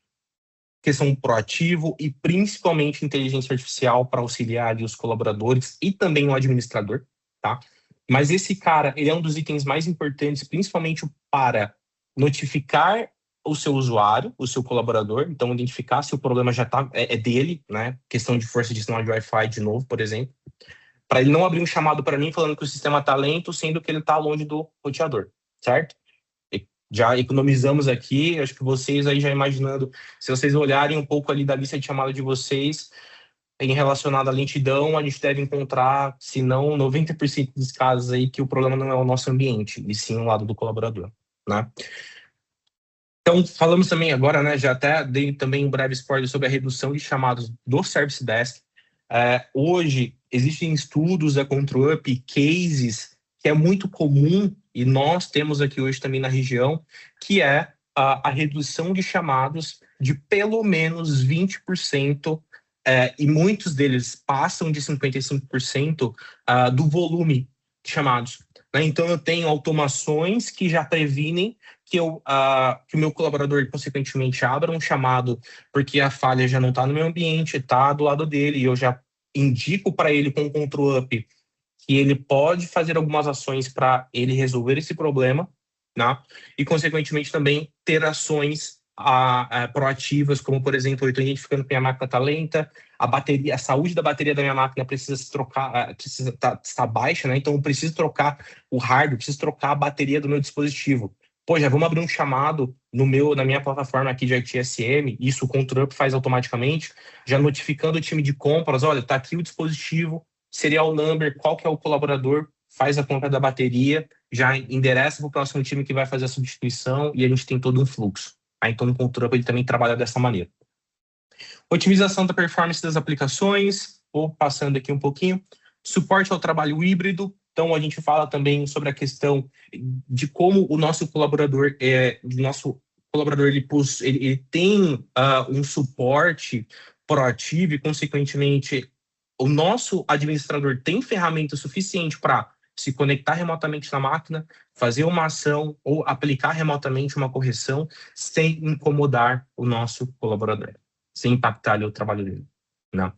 questão proativo e principalmente inteligência artificial para auxiliar ali os colaboradores e também o administrador, tá? Mas esse cara, ele é um dos itens mais importantes, principalmente para notificar o seu usuário, o seu colaborador, então identificar se o problema já é dele, né? Questão de força de sinal de Wi-Fi de novo, por exemplo, para ele não abrir um chamado para mim falando que o sistema está lento, sendo que ele está longe do roteador, certo? Já economizamos aqui, acho que vocês aí já imaginando, se vocês olharem um pouco ali da lista de chamada de vocês, em relacionado à lentidão, a gente deve encontrar, se não 90% dos casos aí, que o problema não é o nosso ambiente, e sim o lado do colaborador, né? Então, falamos também agora, né, já até dei também um breve spoiler sobre a redução de chamados do Service Desk. Hoje, existem estudos da Control Up, cases, que é muito comum, e nós temos aqui hoje também na região, que é a redução de chamados de pelo menos 20%, e muitos deles passam de 55% do volume de chamados. Né? Então, eu tenho automações que já previnem que o meu colaborador, consequentemente, abra um chamado porque a falha já não está no meu ambiente, está do lado dele, e eu já indico para ele com o Control Up que ele pode fazer algumas ações para ele resolver esse problema, né? E, consequentemente, também ter ações proativas, como, por exemplo, eu estou identificando que minha máquina está lenta, a saúde da bateria da minha máquina precisa se trocar, precisa estar baixa, né? Então, eu preciso trocar o hardware, preciso trocar a bateria do meu dispositivo. Pô, já vamos abrir um chamado na minha plataforma aqui de ITSM, isso o Control Up faz automaticamente, já notificando o time de compras, olha, está aqui o dispositivo, serial number, qual que é o colaborador, faz a compra da bateria, já endereça para o próximo time que vai fazer a substituição e a gente tem todo um fluxo. Então, o Control Up ele também trabalha dessa maneira. Otimização da performance das aplicações, vou passando aqui um pouquinho. Suporte ao trabalho híbrido. Então, a gente fala também sobre a questão de como o nosso colaborador, ele tem um suporte proativo e, consequentemente, o nosso administrador tem ferramenta suficiente para se conectar remotamente na máquina, fazer uma ação ou aplicar remotamente uma correção sem incomodar o nosso colaborador, sem impactar ali o trabalho dele, né?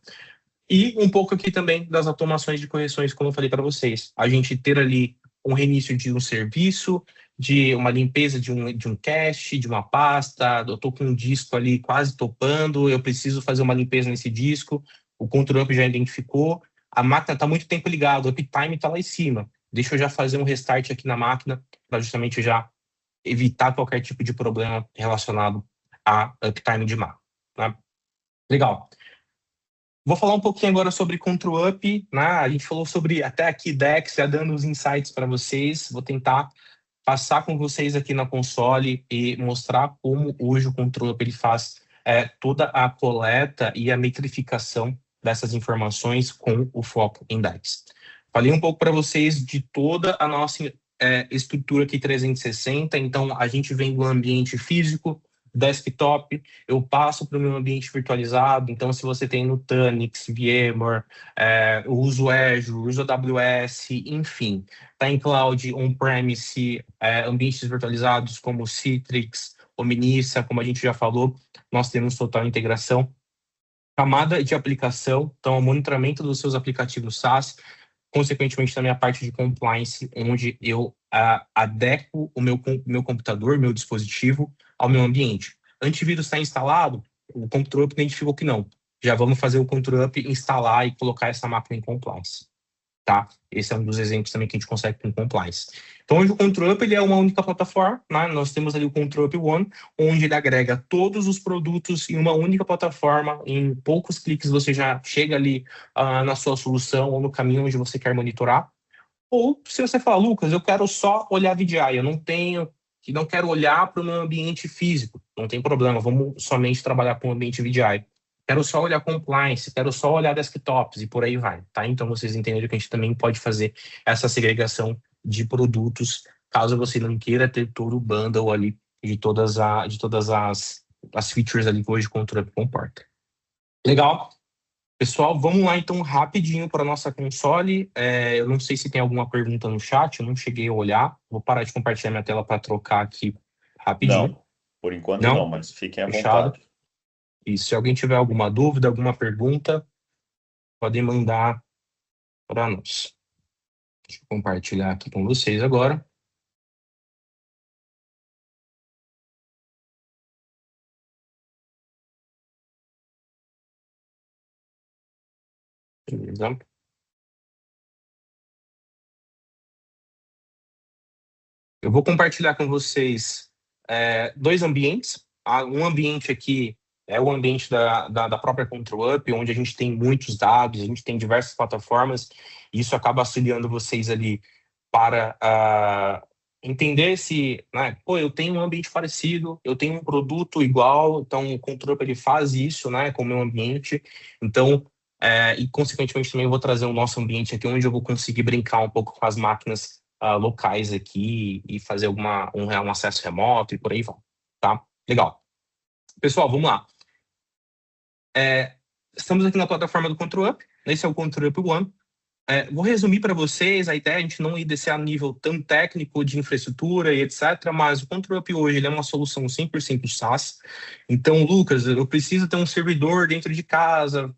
E um pouco aqui também das automações de correções, como eu falei para vocês. A gente ter ali um reinício de um serviço, de uma limpeza de um cache, de uma pasta, eu estou com um disco ali quase topando, eu preciso fazer uma limpeza nesse disco, o Control Up já identificou, a máquina está muito tempo ligada, o uptime está lá em cima. Deixa eu já fazer um restart aqui na máquina para justamente já evitar qualquer tipo de problema relacionado a uptime de máquina. Né? Legal. Vou falar um pouquinho agora sobre Control Up, né? A gente falou sobre até aqui DEX, já dando os insights para vocês. Vou tentar passar com vocês aqui na console e mostrar como hoje o Control Up ele faz toda a coleta e a metrificação dessas informações com o foco em DEX. Falei um pouco para vocês de toda a nossa estrutura aqui 360, então a gente vem do ambiente físico, desktop, eu passo para o meu ambiente virtualizado, então se você tem Nutanix, VMware, eu uso Azure, uso AWS, enfim, está em cloud, on-premise, ambientes virtualizados como Citrix, Omnissa, como a gente já falou, nós temos total integração. Camada de aplicação, então o monitoramento dos seus aplicativos SaaS, consequentemente também a parte de compliance, onde eu adequo o meu computador, meu dispositivo ao meu ambiente. Antivírus está instalado, o Control Up identificou que não. Já vamos fazer o Control Up, instalar e colocar essa máquina em compliance. Tá? Esse é um dos exemplos também que a gente consegue com compliance. Então, hoje o Control Up ele é uma única plataforma, né? Nós temos ali o Control Up One, onde ele agrega todos os produtos em uma única plataforma. Em poucos cliques você já chega ali na sua solução ou no caminho onde você quer monitorar. Ou se você fala, Lucas, eu quero só olhar VDI, eu não quero olhar para o meu ambiente físico. Não tem problema, vamos somente trabalhar com o ambiente VDI. Quero só olhar compliance, quero só olhar desktops e por aí vai, tá? Então vocês entenderam que a gente também pode fazer essa segregação de produtos, caso você não queira ter todo o bundle ali de todas as features ali que hoje o Control Up comporta. Legal? Pessoal, vamos lá então rapidinho para a nossa console. Eu não sei se tem alguma pergunta no chat, eu não cheguei a olhar. Vou parar de compartilhar minha tela para trocar aqui rapidinho. Não, por enquanto não, mas fiquem à Fechado. vontade. E se alguém tiver alguma dúvida, alguma pergunta, podem mandar para nós. Deixa eu compartilhar aqui com vocês agora. Beleza. Eu vou compartilhar com vocês dois ambientes. Um ambiente aqui é o ambiente da própria Control Up, onde a gente tem muitos dados, a gente tem diversas plataformas, e isso acaba auxiliando vocês ali para entender se, né, eu tenho um ambiente parecido, eu tenho um produto igual, então o Control Up ele faz isso, né, com o meu ambiente. Então, e consequentemente também eu vou trazer o nosso ambiente aqui, onde eu vou conseguir brincar um pouco com as máquinas locais aqui e fazer um acesso remoto e por aí vai, tá? Legal. Pessoal, vamos lá. Estamos aqui na plataforma do Control Up, esse é o Control Up One. Vou resumir para vocês, a ideia é a gente não ir descer a nível tão técnico de infraestrutura e etc., mas o Control Up hoje ele é uma solução 100% SaaS. Então, Lucas, eu preciso ter um servidor dentro de casa,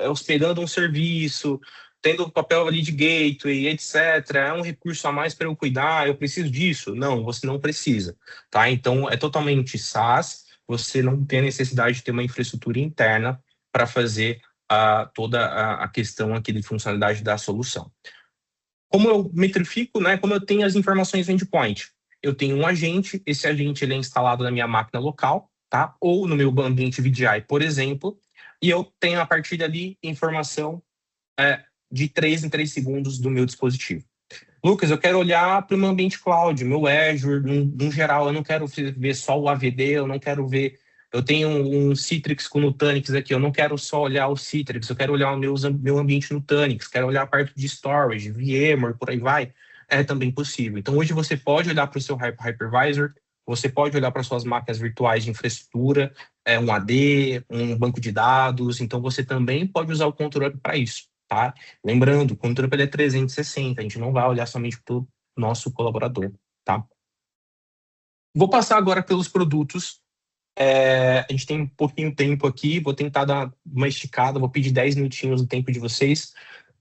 hospedando um serviço, tendo o papel ali de gateway, etc. É um recurso a mais para eu cuidar, eu preciso disso? Não, você não precisa, tá? Então, é totalmente SaaS, você não tem a necessidade de ter uma infraestrutura interna para fazer toda a questão aqui de funcionalidade da solução. Como eu metrifico, né? Como eu tenho as informações endpoint? Eu tenho um agente, esse agente ele é instalado na minha máquina local, tá? Ou no meu ambiente VDI, por exemplo, e eu tenho a partir dali informação de 3 em 3 segundos do meu dispositivo. Lucas, eu quero olhar para o meu ambiente cloud, meu Azure, no geral, eu não quero ver só o AVD, eu não quero ver... Eu tenho um Citrix com Nutanix aqui, eu não quero só olhar o Citrix, eu quero olhar o meu ambiente Nutanix, quero olhar a parte de storage, VMware, por aí vai. É também possível. Então, hoje você pode olhar para o seu hypervisor, você pode olhar para suas máquinas virtuais de infraestrutura, um AD, um banco de dados, então você também pode usar o Control Up para isso, tá? Lembrando, o Control Up é 360, a gente não vai olhar somente para o nosso colaborador, tá? Vou passar agora pelos produtos. A gente tem um pouquinho de tempo aqui, vou tentar dar uma esticada, vou pedir 10 minutinhos do tempo de vocês,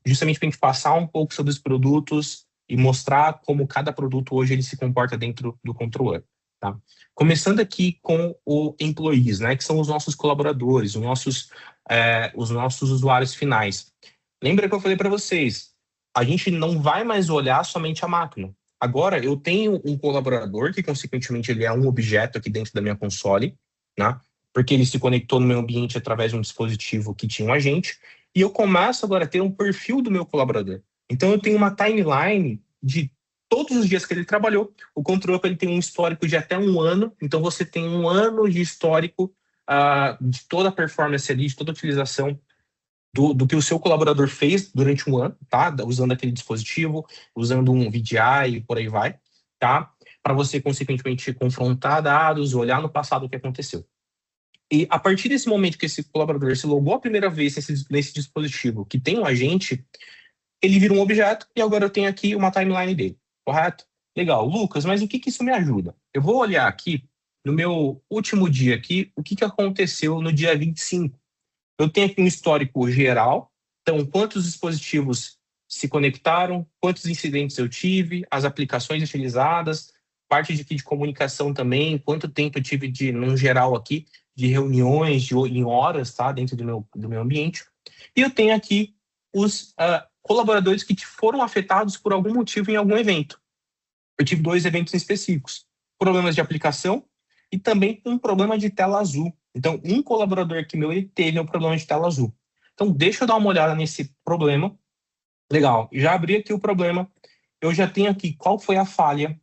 justamente para a gente passar um pouco sobre os produtos e mostrar como cada produto hoje ele se comporta dentro do Control Up, tá? Começando aqui com o Employees, né, que são os nossos colaboradores, os nossos usuários finais. Lembra que eu falei para vocês, a gente não vai mais olhar somente a máquina. Agora, eu tenho um colaborador que, consequentemente, ele é um objeto aqui dentro da minha console, né? Porque ele se conectou no meu ambiente através de um dispositivo que tinha um agente, e eu começo agora a ter um perfil do meu colaborador. Então, eu tenho uma timeline de todos os dias que ele trabalhou. O Control Up ele tem um histórico de até 1 ano, então você tem 1 ano de histórico de toda a performance ali, de toda a utilização do que o seu colaborador fez durante 1 ano, tá? Usando aquele dispositivo, usando um VDI e por aí vai, tá? Para você, consequentemente, confrontar dados, olhar no passado o que aconteceu. E a partir desse momento que esse colaborador se logou a primeira vez nesse dispositivo que tem um agente, ele vira um objeto e agora eu tenho aqui uma timeline dele, correto? Legal. Lucas, mas o que isso me ajuda? Eu vou olhar aqui, no meu último dia aqui, o que aconteceu no dia 25. Eu tenho aqui um histórico geral, então quantos dispositivos se conectaram, quantos incidentes eu tive, as aplicações utilizadas, parte de comunicação também, quanto tempo eu tive, no geral aqui, de reuniões em horas, tá, dentro do meu ambiente. E eu tenho aqui os colaboradores que foram afetados por algum motivo em algum evento. Eu tive 2 eventos específicos, problemas de aplicação e também um problema de tela azul. Então, um colaborador aqui meu, ele teve um problema de tela azul. Então, deixa eu dar uma olhada nesse problema. Legal, já abri aqui o problema, eu já tenho aqui qual foi a falha,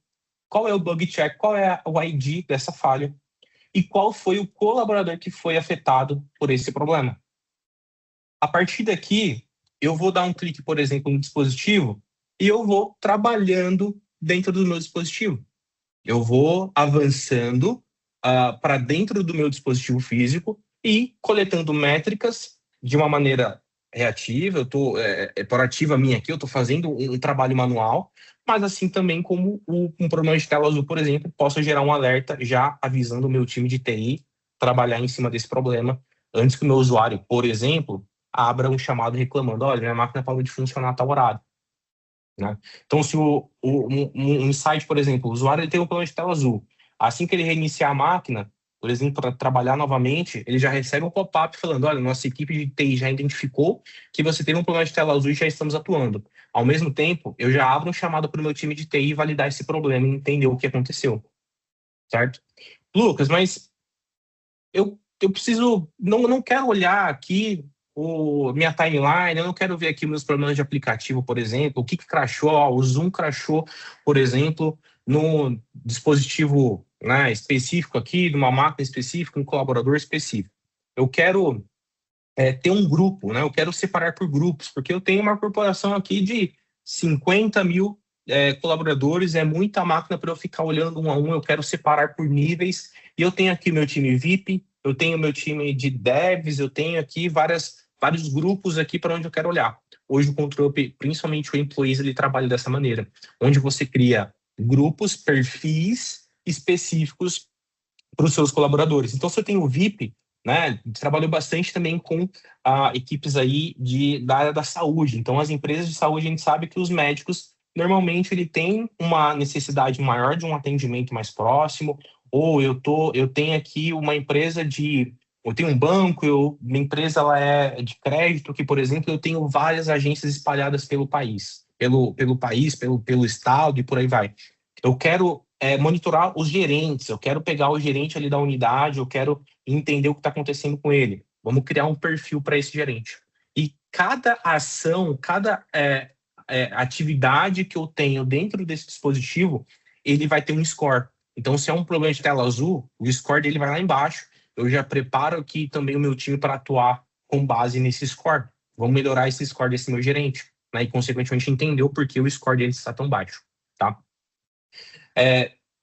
qual é o bug check, qual é o ID dessa falha e qual foi o colaborador que foi afetado por esse problema. A partir daqui, eu vou dar um clique, por exemplo, no dispositivo e eu vou trabalhando dentro do meu dispositivo. Eu vou avançando para dentro do meu dispositivo físico e coletando métricas de uma maneira reativa, eu estou proativa minha aqui, eu estou fazendo um trabalho manual, mas assim também como um problema de tela azul, por exemplo, posso gerar um alerta já avisando o meu time de TI trabalhar em cima desse problema antes que o meu usuário, por exemplo, abra um chamado reclamando, olha, minha máquina parou de funcionar a tal horário. Né? Então, se um insight, por exemplo, o usuário ele tem um problema de tela azul, assim que ele reiniciar a máquina, por exemplo, para trabalhar novamente, ele já recebe um pop-up falando, olha, nossa equipe de TI já identificou que você teve um problema de tela azul e já estamos atuando. Ao mesmo tempo, eu já abro um chamado para o meu time de TI validar esse problema e entender o que aconteceu. Certo? Lucas, mas eu preciso, não quero olhar aqui minha timeline, eu não quero ver aqui meus problemas de aplicativo, por exemplo, o que crashou, o Zoom crashou, por exemplo, no dispositivo, né, específico aqui, numa máquina específica, um colaborador específico. Eu quero ter um grupo, né? Eu quero separar por grupos, porque eu tenho uma corporação aqui de 50 mil colaboradores, é muita máquina para eu ficar olhando um a um, eu quero separar por níveis, e eu tenho aqui meu time VIP, eu tenho meu time de devs, eu tenho aqui vários grupos aqui para onde eu quero olhar. Hoje o Control, principalmente o Employees, ele trabalha dessa maneira, onde você cria grupos, perfis específicos para os seus colaboradores. Então, se eu tenho o VIP, né, trabalho bastante também com equipes aí da área da saúde. Então, as empresas de saúde, a gente sabe que os médicos, normalmente, ele tem uma necessidade maior de um atendimento mais próximo, ou eu tenho aqui uma empresa eu tenho um banco, minha empresa ela é de crédito, que, por exemplo, eu tenho várias agências espalhadas pelo país, pelo estado e por aí vai. Eu quero monitorar os gerentes, eu quero pegar o gerente ali da unidade, eu quero entender o que está acontecendo com ele. Vamos criar um perfil para esse gerente. E cada ação, cada atividade que eu tenho dentro desse dispositivo, ele vai ter um score. Então, se é um problema de tela azul, o score dele vai lá embaixo. Eu já preparo aqui também o meu time para atuar com base nesse score. Vamos melhorar esse score desse meu gerente, né? E, consequentemente, entender o porquê o score dele está tão baixo, tá?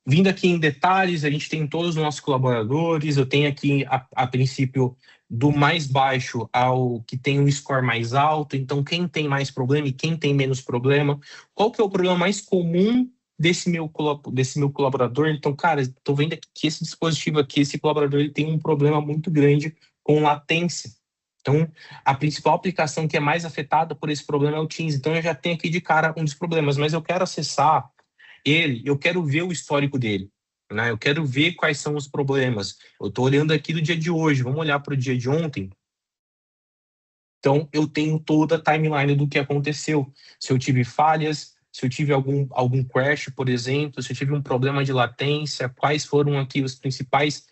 Vindo aqui em detalhes, a gente tem todos os nossos colaboradores, eu tenho aqui, a princípio, do mais baixo ao que tem um score mais alto, então quem tem mais problema e quem tem menos problema. Qual que é o problema mais comum desse meu colaborador? Então, cara, estou vendo aqui que esse dispositivo aqui, esse colaborador, ele tem um problema muito grande com latência. Então, a principal aplicação que é mais afetada por esse problema é o Teams. Então, eu já tenho aqui de cara um dos problemas, mas eu quero acessar eu quero ver o histórico dele, né? Eu quero ver quais são os problemas. Eu estou olhando aqui do dia de hoje, vamos olhar para o dia de ontem. Então, eu tenho toda a timeline do que aconteceu. Se eu tive falhas, se eu tive algum crash, por exemplo, se eu tive um problema de latência, quais foram aqui os principais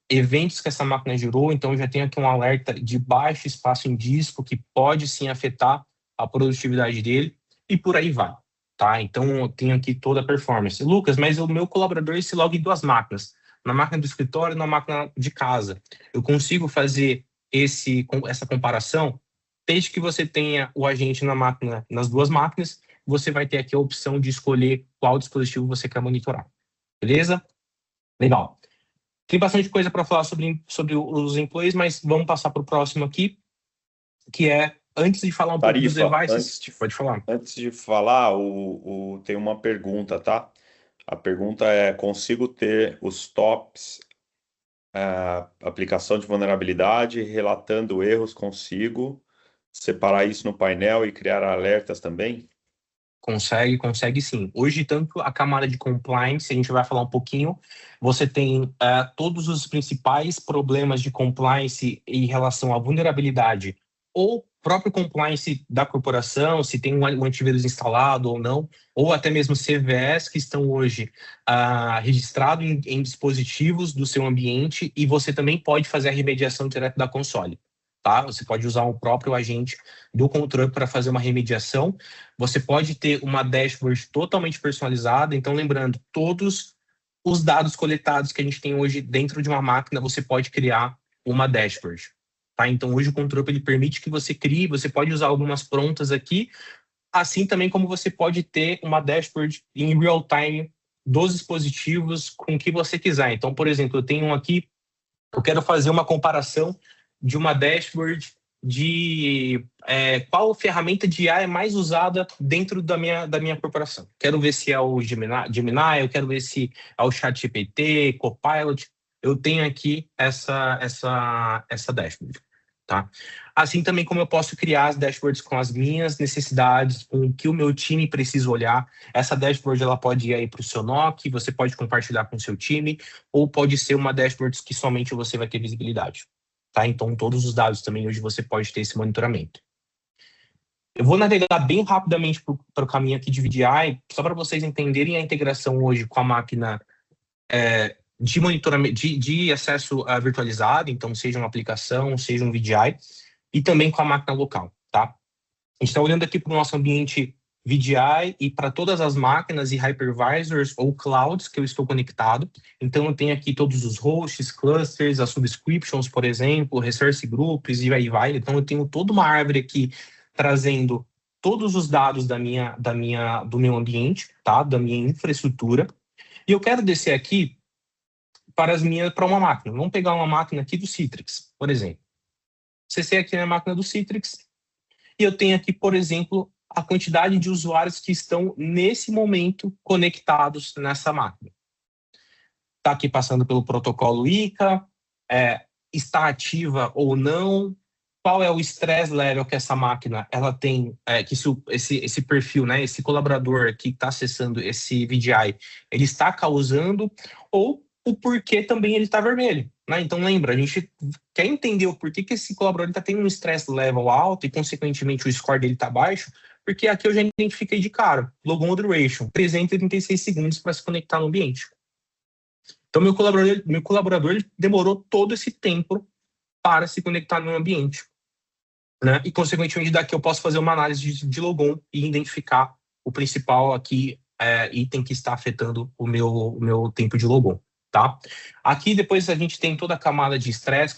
eventos que essa máquina gerou. Então, eu já tenho aqui um alerta de baixo espaço em disco, que pode sim afetar a produtividade dele, e por aí vai. Tá? Então, eu tenho aqui toda a performance. Lucas, mas o meu colaborador se loga em 2 máquinas, na máquina do escritório e na máquina de casa. Eu consigo fazer essa comparação? Desde que você tenha o agente nas 2 máquinas, você vai ter aqui a opção de escolher qual dispositivo você quer monitorar. Beleza? Legal. Tem bastante coisa para falar sobre os employees, mas vamos passar para o próximo aqui, que é, antes de falar um pouco dos devices, pode falar. Antes de falar, tem uma pergunta, tá? A pergunta é, consigo ter os tops, aplicação de vulnerabilidade, relatando erros, consigo, separar isso no painel e criar alertas também? Consegue sim. Hoje, tanto a camada de compliance, a gente vai falar um pouquinho, você tem todos os principais problemas de compliance em relação à vulnerabilidade, ou próprio compliance da corporação, se tem um antivírus instalado ou não, ou até mesmo CVEs que estão hoje registrados em dispositivos do seu ambiente, e você também pode fazer a remediação direto da console. Tá? Você pode usar o próprio agente do controle para fazer uma remediação. Você pode ter uma dashboard totalmente personalizada. Então, lembrando, todos os dados coletados que a gente tem hoje dentro de uma máquina, você pode criar uma dashboard. Tá? Então, hoje o controle ele permite que você crie, você pode usar algumas prontas aqui, assim também como você pode ter uma dashboard em real time dos dispositivos com o que você quiser. Então, por exemplo, eu tenho aqui, eu quero fazer uma comparação de uma dashboard de qual ferramenta de IA é mais usada dentro da minha corporação. Quero ver se é o Gemini, eu quero ver se é o ChatGPT, Copilot. Eu tenho aqui essa dashboard. Tá? Assim também como eu posso criar as dashboards com as minhas necessidades, com o que o meu time precisa olhar. Essa dashboard ela pode ir aí para o seu NOC, você pode compartilhar com o seu time, ou pode ser uma dashboard que somente você vai ter visibilidade. Tá? Então, todos os dados também hoje você pode ter esse monitoramento. Eu vou navegar bem rapidamente para o caminho aqui de VDI, só para vocês entenderem a integração hoje com a máquina de monitoramento, de acesso virtualizado, então seja uma aplicação, seja um VDI, e também com a máquina local. Tá? A gente está olhando aqui para o nosso ambiente VDI e para todas as máquinas e hypervisors ou clouds que eu estou conectado. Então, eu tenho aqui todos os hosts, clusters, as subscriptions, por exemplo, resource groups e aí vai. Então, eu tenho toda uma árvore aqui trazendo todos os dados do meu ambiente, tá? Da minha infraestrutura. E eu quero descer aqui para uma máquina. Vamos pegar uma máquina aqui do Citrix, por exemplo. Acessei aqui na máquina do Citrix e eu tenho aqui, por exemplo, a quantidade de usuários que estão, nesse momento, conectados nessa máquina. Está aqui passando pelo protocolo ICA, está ativa ou não, qual é o stress level que essa máquina ela tem, que esse perfil, né, esse colaborador que está acessando esse VDI, ele está causando, ou o porquê também ele está vermelho. Né? Então, lembra, a gente quer entender o porquê que esse colaborador está tendo um stress level alto e, consequentemente, o score dele está baixo, porque aqui eu já identifiquei de cara, logon duration, 336 segundos para se conectar no ambiente. Então, meu colaborador ele demorou todo esse tempo para se conectar no ambiente. Né? E, consequentemente, daqui eu posso fazer uma análise de logon e identificar o principal aqui, item que está afetando o meu tempo de logon. Tá? Aqui depois a gente tem toda a camada de estresse,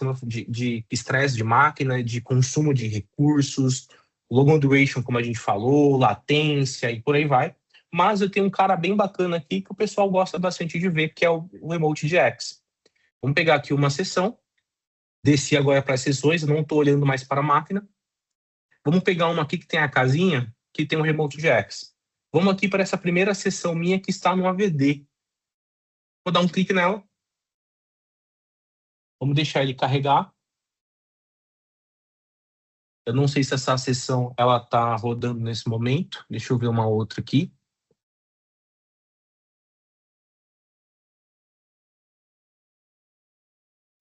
de estresse de máquina, de consumo de recursos, logon duration, como a gente falou, latência e por aí vai. Mas eu tenho um cara bem bacana aqui que o pessoal gosta bastante de ver, que é o Remote GX. Vamos pegar aqui uma sessão, desci agora para as sessões, eu não estou olhando mais para a máquina. Vamos pegar uma aqui que tem a casinha, que tem o Remote GX. Vamos aqui para essa primeira sessão minha que está no AVD. Vou dar um clique nela. Vamos deixar ele carregar. Eu não sei se essa sessão ela está rodando nesse momento. Deixa eu ver uma outra aqui.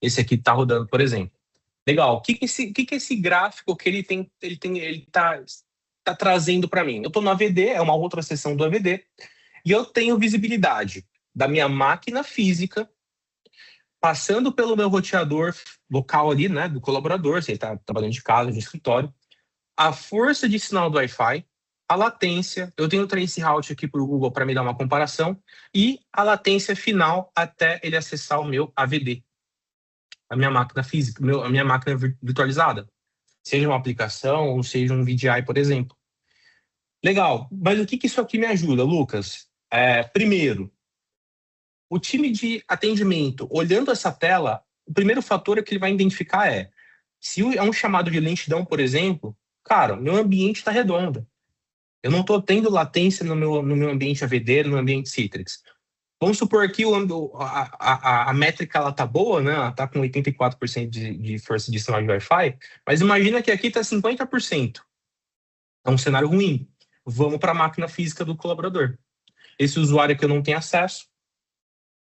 Esse aqui está rodando, por exemplo. Legal. O que esse gráfico que ele tá trazendo para mim? Eu estou no AVD, é uma outra sessão do AVD, e eu tenho visibilidade da minha máquina física, passando pelo meu roteador local ali, né, do colaborador, se ele está trabalhando de casa, de escritório, a força de sinal do Wi-Fi, a latência, eu tenho o traceroute aqui para o Google para me dar uma comparação, e a latência final até ele acessar o meu AVD, a minha máquina física, a minha máquina virtualizada, seja uma aplicação ou seja um VDI, por exemplo. Legal, mas o que isso aqui me ajuda, Lucas? Primeiro, o time de atendimento, olhando essa tela, o primeiro fator que ele vai identificar se é um chamado de lentidão, por exemplo, cara, meu ambiente está redondo. Eu não estou tendo latência no meu ambiente AVD, no meu ambiente Citrix. Vamos supor que a métrica ela tá boa, né? Ela tá com 84% de força de sinal de Wi-Fi, mas imagina que aqui tá 50%. É um cenário ruim. Vamos para a máquina física do colaborador. Esse usuário aqui eu não tenho acesso,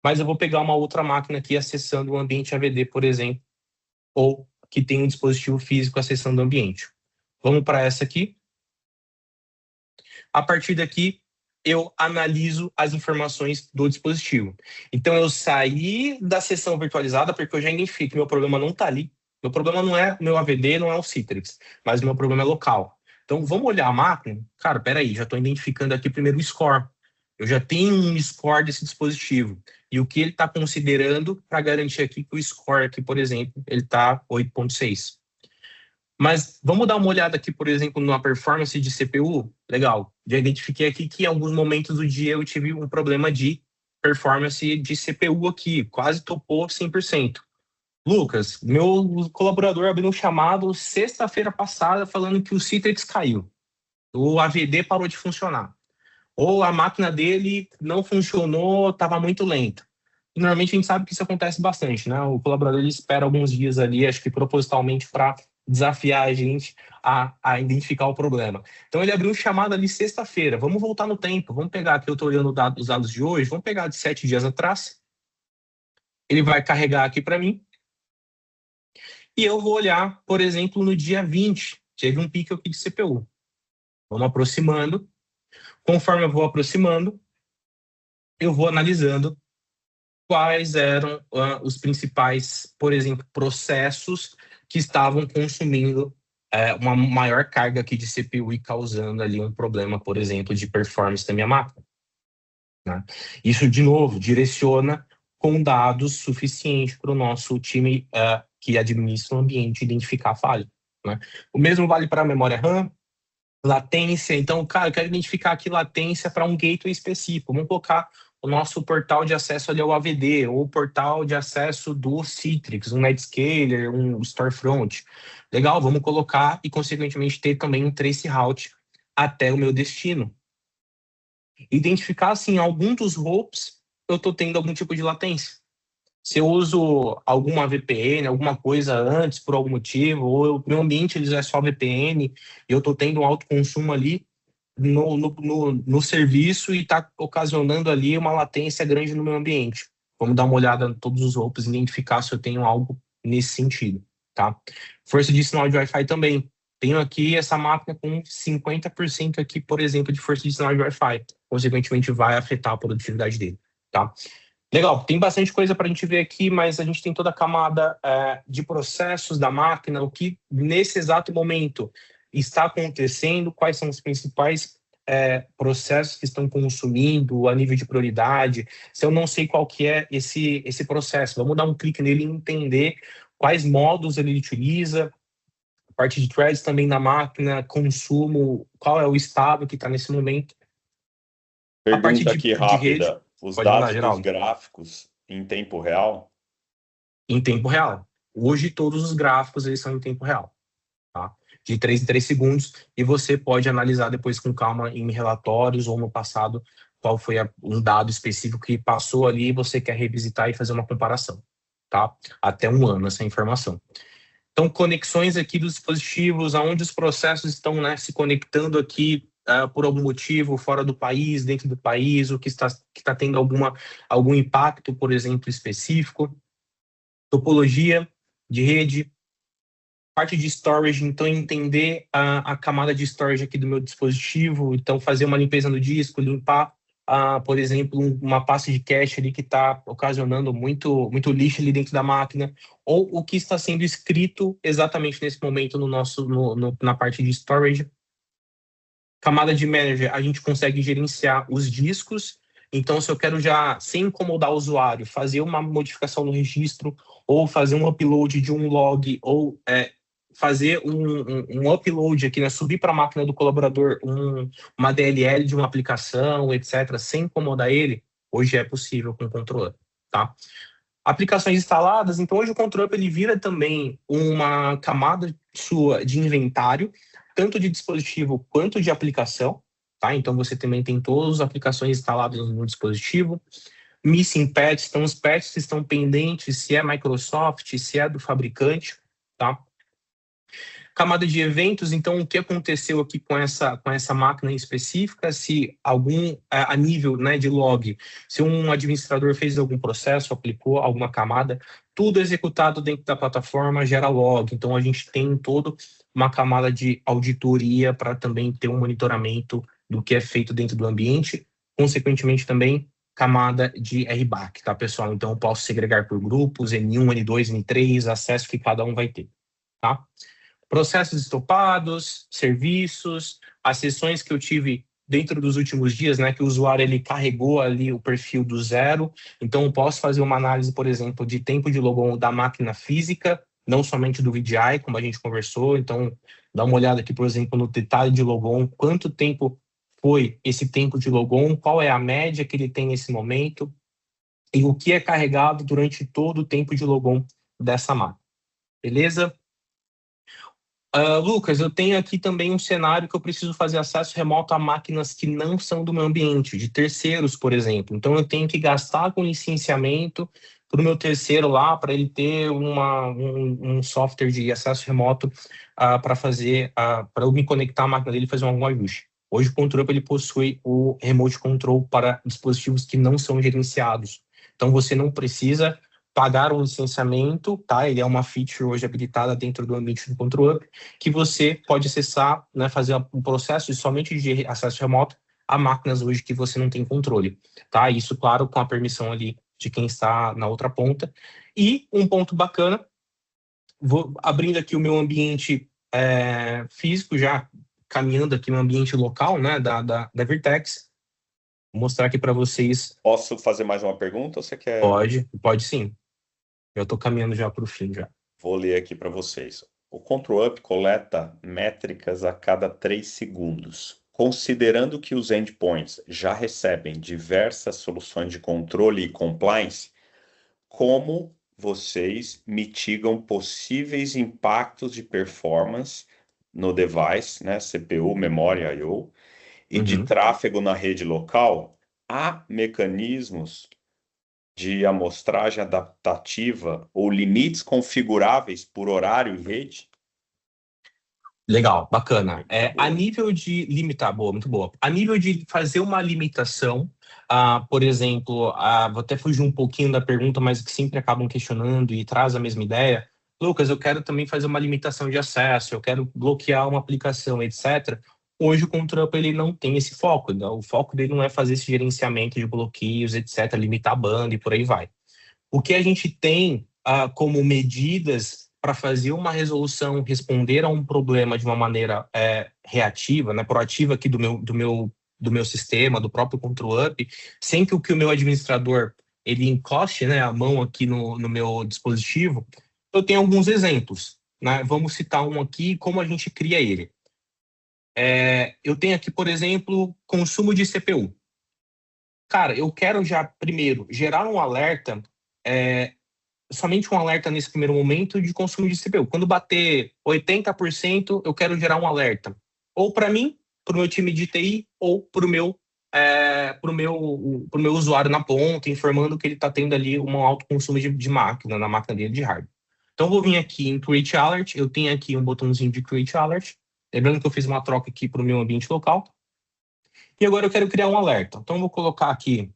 mas eu vou pegar uma outra máquina aqui acessando o ambiente AVD, por exemplo, ou que tem um dispositivo físico acessando o ambiente. Vamos para essa aqui. A partir daqui, eu analiso as informações do dispositivo. Então, eu saí da sessão virtualizada porque eu já identifiquei que meu problema não está ali. Meu problema não é meu AVD, não é o Citrix, mas meu problema é local. Então, vamos olhar a máquina? Cara, peraí, já estou identificando aqui primeiro o score. Eu já tenho um score desse dispositivo. E o que ele está considerando para garantir aqui que o score aqui, por exemplo, ele está 8.6. Mas vamos dar uma olhada aqui, por exemplo, numa performance de CPU? Legal. Já identifiquei aqui que em alguns momentos do dia eu tive um problema de performance de CPU aqui. Quase topou 100%. Lucas, meu colaborador abriu um chamado sexta-feira passada falando que o Citrix caiu. O AVD parou de funcionar. Ou a máquina dele não funcionou, estava muito lenta. E normalmente a gente sabe que isso acontece bastante, né? O colaborador ele espera alguns dias ali, acho que propositalmente para desafiar a gente a identificar o problema. Então ele abriu um chamado ali sexta-feira. Vamos voltar no tempo, vamos pegar aqui, eu estou olhando os dados de hoje, vamos pegar de 7 dias atrás. Ele vai carregar aqui para mim. E eu vou olhar, por exemplo, no dia 20, teve um pico aqui de CPU. Vamos aproximando. Conforme eu vou aproximando, eu vou analisando quais eram os principais, por exemplo, processos que estavam consumindo uma maior carga aqui de CPU e causando ali um problema, por exemplo, de performance da minha máquina. Né? Isso, de novo, direciona com dados suficientes para o nosso time que administra o ambiente identificar a falha. Né? O mesmo vale para a memória RAM, latência. Então, cara, eu quero identificar aqui latência para um gateway específico. Vamos colocar o nosso portal de acesso ali ao AVD, ou o portal de acesso do Citrix, um Netscaler, um Storefront. Legal, vamos colocar e, consequentemente, ter também um traceroute até o meu destino. Identificar, assim, algum dos hopes, eu estou tendo algum tipo de latência. Se eu uso alguma VPN, alguma coisa antes, por algum motivo, ou meu ambiente é só VPN, e eu estou tendo um alto consumo ali no serviço e está ocasionando ali uma latência grande no meu ambiente. Vamos dar uma olhada em todos os hopes e identificar se eu tenho algo nesse sentido, tá? Força de sinal de Wi-Fi também. Tenho aqui essa máquina com 50% aqui, por exemplo, de força de sinal de Wi-Fi. Consequentemente, vai afetar a produtividade dele, tá? Legal, tem bastante coisa para a gente ver aqui, mas a gente tem toda a camada de processos da máquina, o que nesse exato momento está acontecendo, quais são os principais processos que estão consumindo, a nível de prioridade. Se eu não sei qual que é esse processo, vamos dar um clique nele e entender quais modos ele utiliza, a parte de threads também na máquina, consumo, qual é o estado que está nesse momento. Pergunta aqui rápida. Rede, os dados dos gráficos em tempo real? Em tempo real. Hoje todos os gráficos eles são em tempo real. Tá? De 3 em 3 segundos. E você pode analisar depois com calma em relatórios ou no passado qual foi um dado específico que passou ali e você quer revisitar e fazer uma comparação. Tá? Até 1 ano essa informação. Então, conexões aqui dos dispositivos, aonde os processos estão, né, se conectando aqui por algum motivo, fora do país, dentro do país, o que está tendo algum impacto, por exemplo, específico. Topologia de rede, parte de storage, então entender a camada de storage aqui do meu dispositivo, então fazer uma limpeza no disco, limpar, por exemplo, uma pasta de cache ali que está ocasionando muito lixo ali dentro da máquina, ou o que está sendo escrito exatamente nesse momento na parte de storage. Camada de manager, a gente consegue gerenciar os discos. Então, se eu quero já, sem incomodar o usuário, fazer uma modificação no registro, ou fazer um upload de um log, ou fazer um upload aqui, né, subir para a máquina do colaborador uma DLL de uma aplicação, etc., sem incomodar ele, hoje é possível com o controller, tá? Aplicações instaladas, então hoje o controller ele vira também uma camada sua de inventário, tanto de dispositivo quanto de aplicação, tá? Então você também tem todas as aplicações instaladas no dispositivo. missing patches, então os patches estão pendentes, se é Microsoft, se é do fabricante, tá? Camada de eventos, então o que aconteceu aqui com essa máquina em específica, se algum, a nível, né, de log, se um administrador fez algum processo, aplicou alguma camada, tudo executado dentro da plataforma gera log, então a gente tem toda uma camada de auditoria para também ter um monitoramento do que é feito dentro do ambiente, consequentemente também camada de RBAC, tá, pessoal? Então eu posso segregar por grupos, N1, N2, N3, acesso que cada um vai ter, tá? Processos estopados, serviços, as sessões que eu tive dentro dos últimos dias, né, que o usuário ele carregou ali o perfil do zero, então eu posso fazer uma análise, por exemplo, de tempo de logon da máquina física, não somente do VDI, como a gente conversou, então dá uma olhada aqui, por exemplo, no detalhe de logon, quanto tempo foi esse tempo de logon, qual é a média que ele tem nesse momento, e o que é carregado durante todo o tempo de logon dessa máquina. Beleza? Lucas, eu tenho aqui também um cenário que eu preciso fazer acesso remoto a máquinas que não são do meu ambiente, de terceiros, por exemplo. Então, eu tenho que gastar com licenciamento para o meu terceiro lá, para ele ter um software de acesso remoto para fazer, para eu me conectar à máquina dele e fazer algum ajuste. Hoje, o Control ele possui o Remote Control para dispositivos que não são gerenciados. Então, você não precisa pagar um licenciamento, tá? Ele é uma feature hoje habilitada dentro do ambiente do Control Up, que você pode acessar, né, fazer um processo somente de acesso remoto a máquinas hoje que você não tem controle, tá? Isso, claro, com a permissão ali de quem está na outra ponta. E um ponto bacana, vou abrindo aqui o meu ambiente físico, já caminhando aqui no ambiente local, né, da Virtex. Vou mostrar aqui para vocês. Posso fazer mais uma pergunta ou você quer? Pode sim. Eu estou caminhando já para o fim já. Vou ler aqui para vocês. O Control Up coleta métricas a cada 3 segundos. Considerando que os endpoints já recebem diversas soluções de controle e compliance, como vocês mitigam possíveis impactos de performance no device, né, CPU, memória I/O, e de tráfego na rede local? Há mecanismos de amostragem adaptativa ou limites configuráveis por horário e rede? Legal, bacana. A nível de limitar, muito boa. A nível de fazer uma limitação, por exemplo, vou até fugir um pouquinho da pergunta, mas que sempre acabam questionando e traz a mesma ideia. Lucas, eu quero também fazer uma limitação de acesso, eu quero bloquear uma aplicação, etc. Hoje o Control Up ele não tem esse foco. Né? O foco dele não é fazer esse gerenciamento de bloqueios, etc., limitar a banda e por aí vai. O que a gente tem como medidas para fazer uma resolução, responder a um problema de uma maneira reativa, né, proativa aqui do meu sistema, do próprio Control Up, sem que o meu administrador ele encoste, né, a mão aqui no meu dispositivo, eu tenho alguns exemplos. Né? Vamos citar um aqui, como a gente cria ele. Eu tenho aqui, por exemplo, consumo de CPU. Cara, eu quero já, primeiro, gerar um alerta, somente um alerta nesse primeiro momento de consumo de CPU. Quando bater 80%, eu quero gerar um alerta. Ou para mim, para o meu time de TI, ou para o meu usuário na ponta, informando que ele está tendo ali um alto consumo de máquina, na máquina dele de hardware. Então, eu vou vir aqui em Create Alert, eu tenho aqui um botãozinho de Create Alert, lembrando que eu fiz uma troca aqui para o meu ambiente local. E agora eu quero criar um alerta. Então, eu vou colocar aqui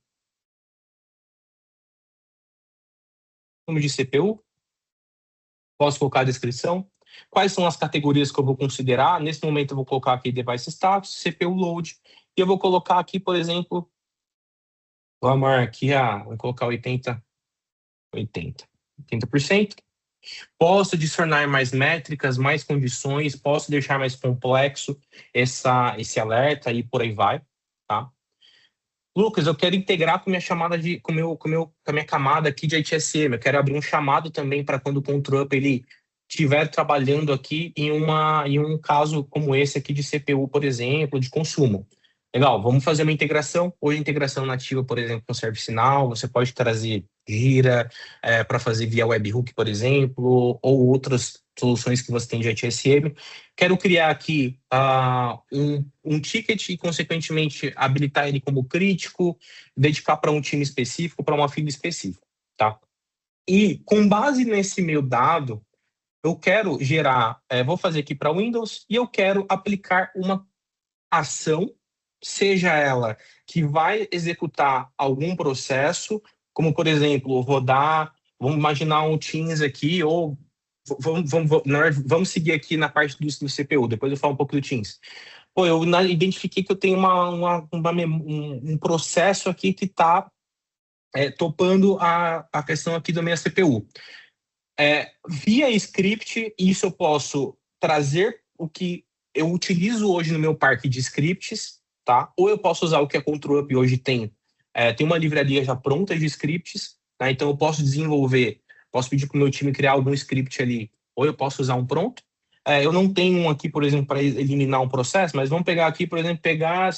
consumo de CPU, posso colocar a descrição, quais são as categorias que eu vou considerar. Nesse momento eu vou colocar aqui Device Status, CPU Load, e eu vou colocar aqui, por exemplo, vamos colocar 80%. Posso adicionar mais métricas, mais condições, posso deixar mais complexo esse alerta e por aí vai, tá? Lucas, eu quero integrar com minha chamada com a minha camada aqui de ITSM. Eu quero abrir um chamado também para quando o Control Up ele estiver trabalhando aqui em um caso como esse aqui de CPU, por exemplo, de consumo. Legal, vamos fazer uma integração. Hoje, integração nativa, por exemplo, com ServiceNow, você pode trazer Jira para fazer via webhook, por exemplo, ou outras soluções que você tem de ITSM. Quero criar aqui um ticket e, consequentemente, habilitar ele como crítico, dedicar para um time específico, para uma fila específica, tá? E, com base nesse meu dado, eu quero gerar, vou fazer aqui para Windows, e eu quero aplicar uma ação, seja ela que vai executar algum processo, como, por exemplo, rodar, vamos imaginar um Teams aqui, ou vamos seguir aqui na parte do CPU, depois eu falo um pouco do Teams. Pô, eu identifiquei que eu tenho um processo aqui que está topando a questão aqui da minha CPU. Via script, isso eu posso trazer o que eu utilizo hoje no meu parque de scripts, tá? Ou eu posso usar o que a ControlUp hoje tem. Tem uma livraria já pronta de scripts, tá? Então eu posso desenvolver, posso pedir para o meu time criar algum script ali, ou eu posso usar um pronto. Eu não tenho um aqui, por exemplo, para eliminar um processo, mas vamos pegar aqui, por exemplo, pegar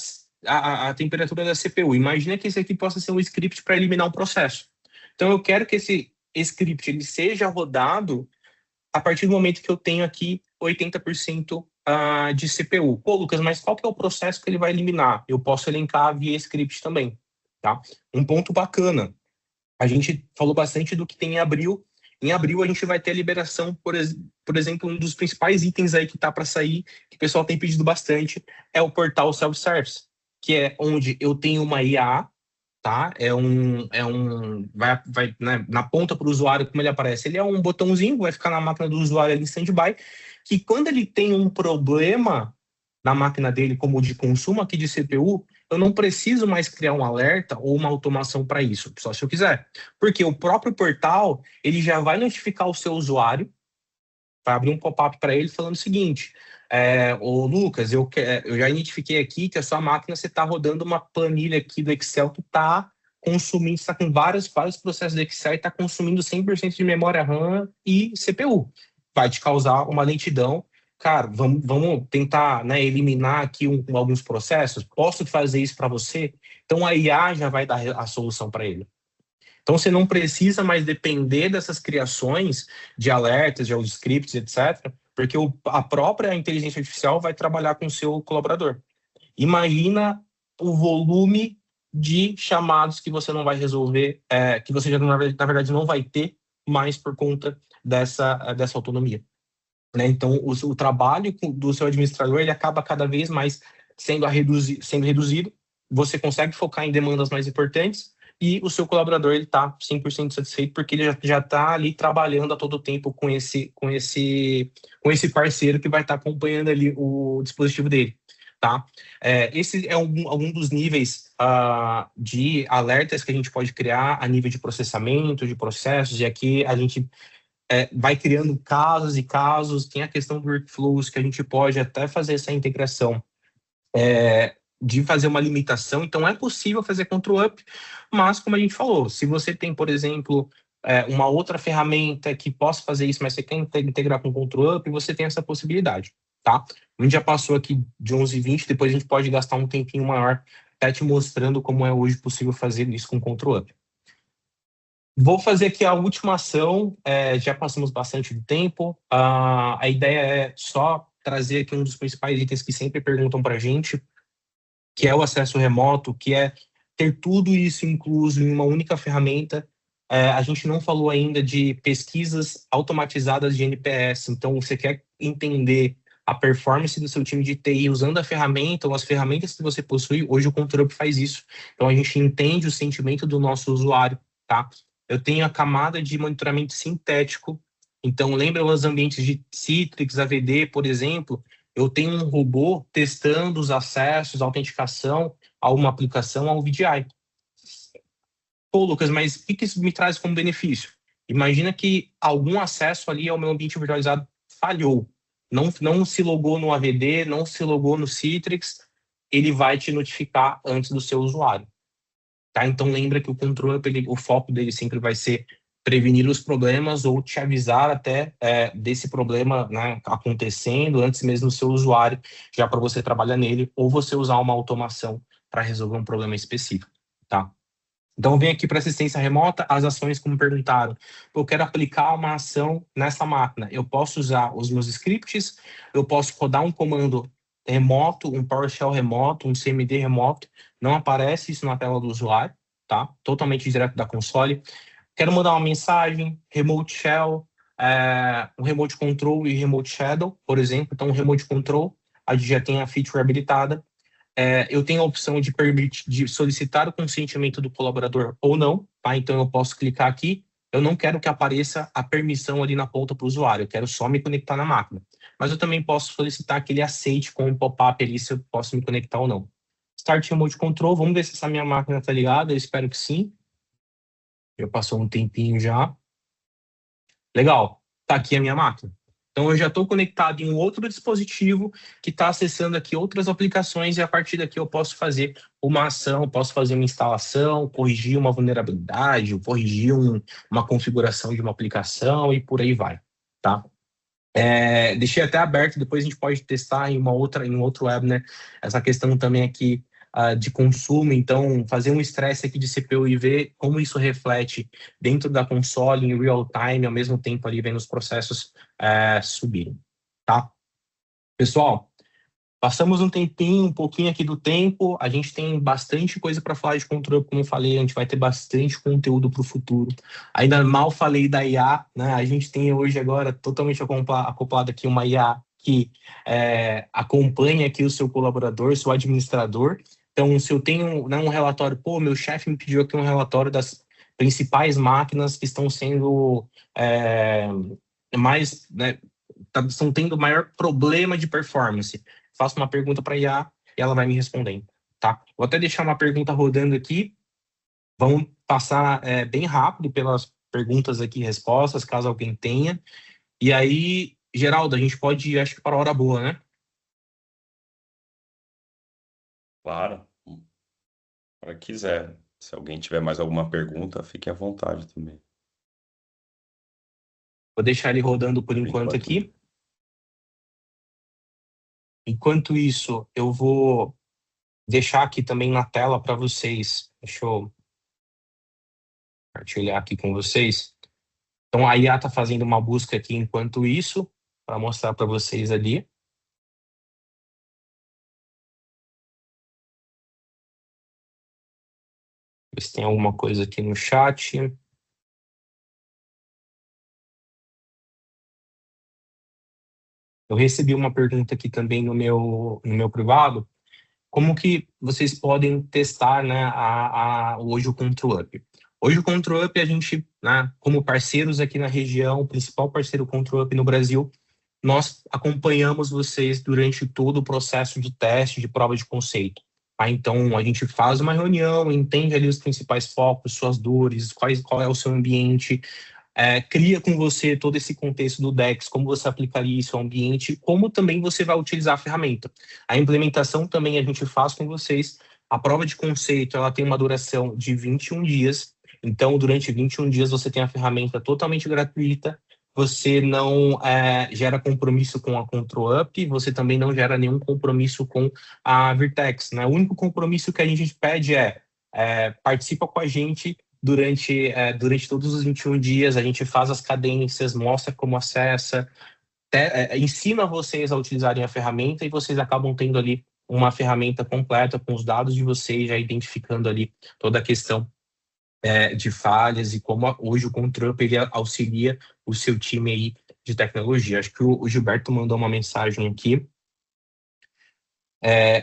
a temperatura da CPU. Imagina que esse aqui possa ser um script para eliminar um processo. Então eu quero que esse script ele seja rodado a partir do momento que eu tenho aqui 80% de CPU. Pô, Lucas, mas qual que é o processo que ele vai eliminar? Eu posso elencar via script também, tá? Um ponto bacana, a gente falou bastante do que tem em abril. Em abril a gente vai ter a liberação, por exemplo, um dos principais itens aí que tá para sair, que o pessoal tem pedido bastante, é o portal self-service, que é onde eu tenho uma IA, tá? Vai né, na ponta para o usuário, como ele aparece. Ele é um botãozinho, vai ficar na máquina do usuário ali em stand-by, que quando ele tem um problema na máquina dele, como o de consumo aqui de CPU, eu não preciso mais criar um alerta ou uma automação para isso, só se eu quiser. Porque o próprio portal, ele já vai notificar o seu usuário, vai abrir um pop-up para ele falando o seguinte: ô Lucas, eu já identifiquei aqui que a sua máquina, você está rodando uma planilha aqui do Excel que está consumindo, está com vários processos do Excel e está consumindo 100% de memória RAM e CPU. Vai te causar uma lentidão. Cara, vamos tentar, né, eliminar aqui alguns processos? Posso fazer isso para você? Então a IA já vai dar a solução para ele. Então, você não precisa mais depender dessas criações de alertas, de scripts, etc., porque a própria inteligência artificial vai trabalhar com o seu colaborador. Imagina o volume de chamados que você não vai resolver, que você já, na verdade, não vai ter mais por conta dessa autonomia. Né? Então, o trabalho do seu administrador ele acaba cada vez mais sendo reduzido, você consegue focar em demandas mais importantes, e o seu colaborador ele está 100% satisfeito porque ele já está ali trabalhando a todo tempo com esse parceiro que vai estar acompanhando ali o dispositivo dele, tá? Esse é algum dos níveis de alertas que a gente pode criar a nível de processamento, de processos, e aqui a gente vai criando casos e casos, tem a questão do workflows, que a gente pode até fazer essa integração de fazer uma limitação. Então, é possível fazer ControlUp, mas, como a gente falou, se você tem, por exemplo, uma outra ferramenta que possa fazer isso, mas você quer integrar com ControlUp, você tem essa possibilidade, tá? A gente já passou aqui de 11h20, depois a gente pode gastar um tempinho maior até te mostrando como é hoje possível fazer isso com ControlUp. Vou fazer aqui a última ação, já passamos bastante do tempo, a ideia é só trazer aqui um dos principais itens que sempre perguntam para a gente, que é o acesso remoto, que é ter tudo isso incluso em uma única ferramenta. A gente não falou ainda de pesquisas automatizadas de NPS, então você quer entender a performance do seu time de TI usando a ferramenta ou as ferramentas que você possui, hoje o ControlUp faz isso. Então a gente entende o sentimento do nosso usuário, tá? Eu tenho a camada de monitoramento sintético, então lembra os ambientes de Citrix, AVD, por exemplo, eu tenho um robô testando os acessos, a autenticação a uma aplicação, ao VDI. Pô, Lucas, mas o que isso me traz como benefício? Imagina que algum acesso ali ao meu ambiente virtualizado falhou. Não se logou no AVD, não se logou no Citrix, ele vai te notificar antes do seu usuário. Tá? Então lembra que o ControlUp, o foco dele sempre vai ser prevenir os problemas ou te avisar até desse problema, né, acontecendo antes mesmo do seu usuário, já para você trabalhar nele, ou você usar uma automação para resolver um problema específico, tá? Então, eu venho aqui para assistência remota, as ações, como perguntaram. Eu quero aplicar uma ação nessa máquina. Eu posso usar os meus scripts, eu posso rodar um comando remoto, um PowerShell remoto, um CMD remoto. Não aparece isso na tela do usuário, tá? Totalmente direto da console. Quero mandar uma mensagem, remote shell, um remote control e remote shadow, por exemplo. Então, um remote control, a gente já tem a feature habilitada. Eu tenho a opção de solicitar o consentimento do colaborador ou não, tá? Então, eu posso clicar aqui. Eu não quero que apareça a permissão ali na ponta para o usuário, eu quero só me conectar na máquina. Mas eu também posso solicitar que ele aceite com um pop-up ali se eu posso me conectar ou não. Start Remote Control, vamos ver se essa minha máquina está ligada, eu espero que sim. Já passou um tempinho já. Legal, tá aqui a minha máquina. Então, eu já estou conectado em um outro dispositivo que está acessando aqui outras aplicações e a partir daqui eu posso fazer uma ação, posso fazer uma instalação, corrigir uma vulnerabilidade, corrigir uma configuração de uma aplicação e por aí vai, tá? Deixei até aberto, depois a gente pode testar em um outro webinar, essa questão também aqui de consumo, então fazer um estresse aqui de CPU e ver como isso reflete dentro da console em real time, ao mesmo tempo ali vendo os processos subirem, tá? Pessoal, passamos um tempinho, um pouquinho aqui do tempo, a gente tem bastante coisa para falar de controle, como eu falei, a gente vai ter bastante conteúdo para o futuro. Ainda mal falei da IA, né? A gente tem hoje agora totalmente acoplado aqui uma IA que acompanha aqui o seu colaborador, seu administrador. Então, se eu tenho, né, um relatório, meu chefe me pediu aqui um relatório das principais máquinas que estão sendo mais, né, estão tendo maior problema de performance. Faço uma pergunta para a IA e ela vai me respondendo, tá? Vou até deixar uma pergunta rodando aqui. Vamos passar bem rápido pelas perguntas aqui e respostas, caso alguém tenha. E aí, Geraldo, a gente pode ir, acho que para a hora boa, né? Claro, para quiser. Se alguém tiver mais alguma pergunta, fique à vontade também. Vou deixar ele rodando por enquanto aqui. Enquanto isso, eu vou deixar aqui também na tela para vocês. Deixa eu compartilhar aqui com vocês. Então, a IA está fazendo uma busca aqui enquanto isso, para mostrar para vocês ali. Ver se tem alguma coisa aqui no chat. Eu recebi uma pergunta aqui também no meu privado. Como que vocês podem testar, né, hoje o Control Up? Hoje o Control Up, a gente, né, como parceiros aqui na região, o principal parceiro Control Up no Brasil, nós acompanhamos vocês durante todo o processo de teste, de prova de conceito. Então, a gente faz uma reunião, entende ali os principais focos, suas dores, qual é o seu ambiente, cria com você todo esse contexto do DEX, como você aplicaria isso ao ambiente, como também você vai utilizar a ferramenta. A implementação também a gente faz com vocês. A prova de conceito, ela tem uma duração de 21 dias. Então, durante 21 dias, você tem a ferramenta totalmente gratuita. Você não gera compromisso com a Control Up, você também não gera nenhum compromisso com a Virtex, né? O único compromisso que a gente pede participa com a gente durante todos os 21 dias, a gente faz as cadências, mostra como acessa, ensina vocês a utilizarem a ferramenta e vocês acabam tendo ali uma ferramenta completa com os dados de vocês, já identificando ali toda a questão de falhas e como hoje o Control Up ele auxilia o seu time aí de tecnologia. Acho que o Gilberto mandou uma mensagem aqui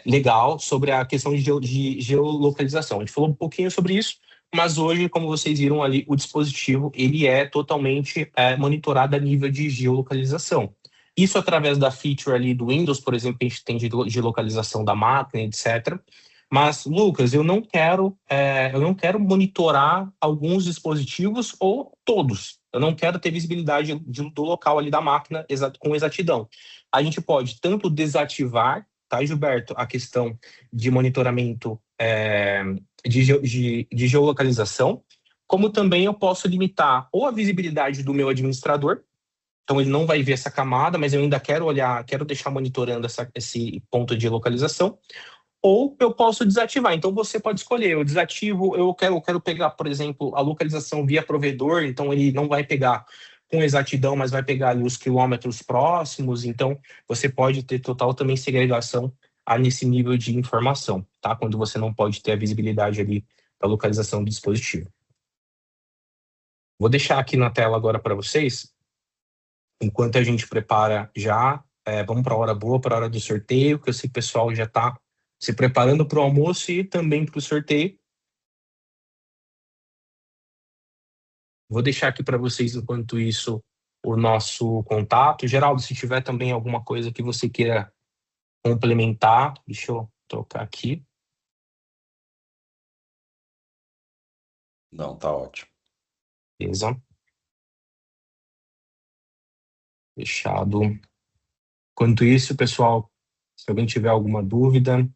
legal sobre a questão de geolocalização. A gente falou um pouquinho sobre isso, mas hoje, como vocês viram ali, o dispositivo ele é totalmente monitorado a nível de geolocalização. Isso através da feature ali do Windows, por exemplo, a gente tem de localização da máquina, etc. Mas, Lucas, eu não quero monitorar alguns dispositivos ou todos. Eu não quero ter visibilidade do local ali da máquina com exatidão. A gente pode tanto desativar, tá, Gilberto, a questão de monitoramento de geolocalização, como também eu posso limitar ou a visibilidade do meu administrador, então ele não vai ver essa camada, mas eu ainda quero olhar, quero deixar monitorando esse ponto de localização, ou eu posso desativar. Então você pode escolher, eu desativo, eu quero pegar, por exemplo, a localização via provedor, então ele não vai pegar com exatidão, mas vai pegar ali os quilômetros próximos, então você pode ter total também segregação nesse nível de informação, tá? Quando você não pode ter a visibilidade ali da localização do dispositivo. Vou deixar aqui na tela agora para vocês, enquanto a gente prepara já, vamos para a hora boa, para a hora do sorteio, que eu sei que o pessoal já está se preparando para o almoço e também para o sorteio. Vou deixar aqui para vocês, enquanto isso, o nosso contato. Geraldo, se tiver também alguma coisa que você queira complementar, deixa eu trocar aqui. Não, tá ótimo. Beleza. Fechado. Enquanto isso, pessoal, se alguém tiver alguma dúvida,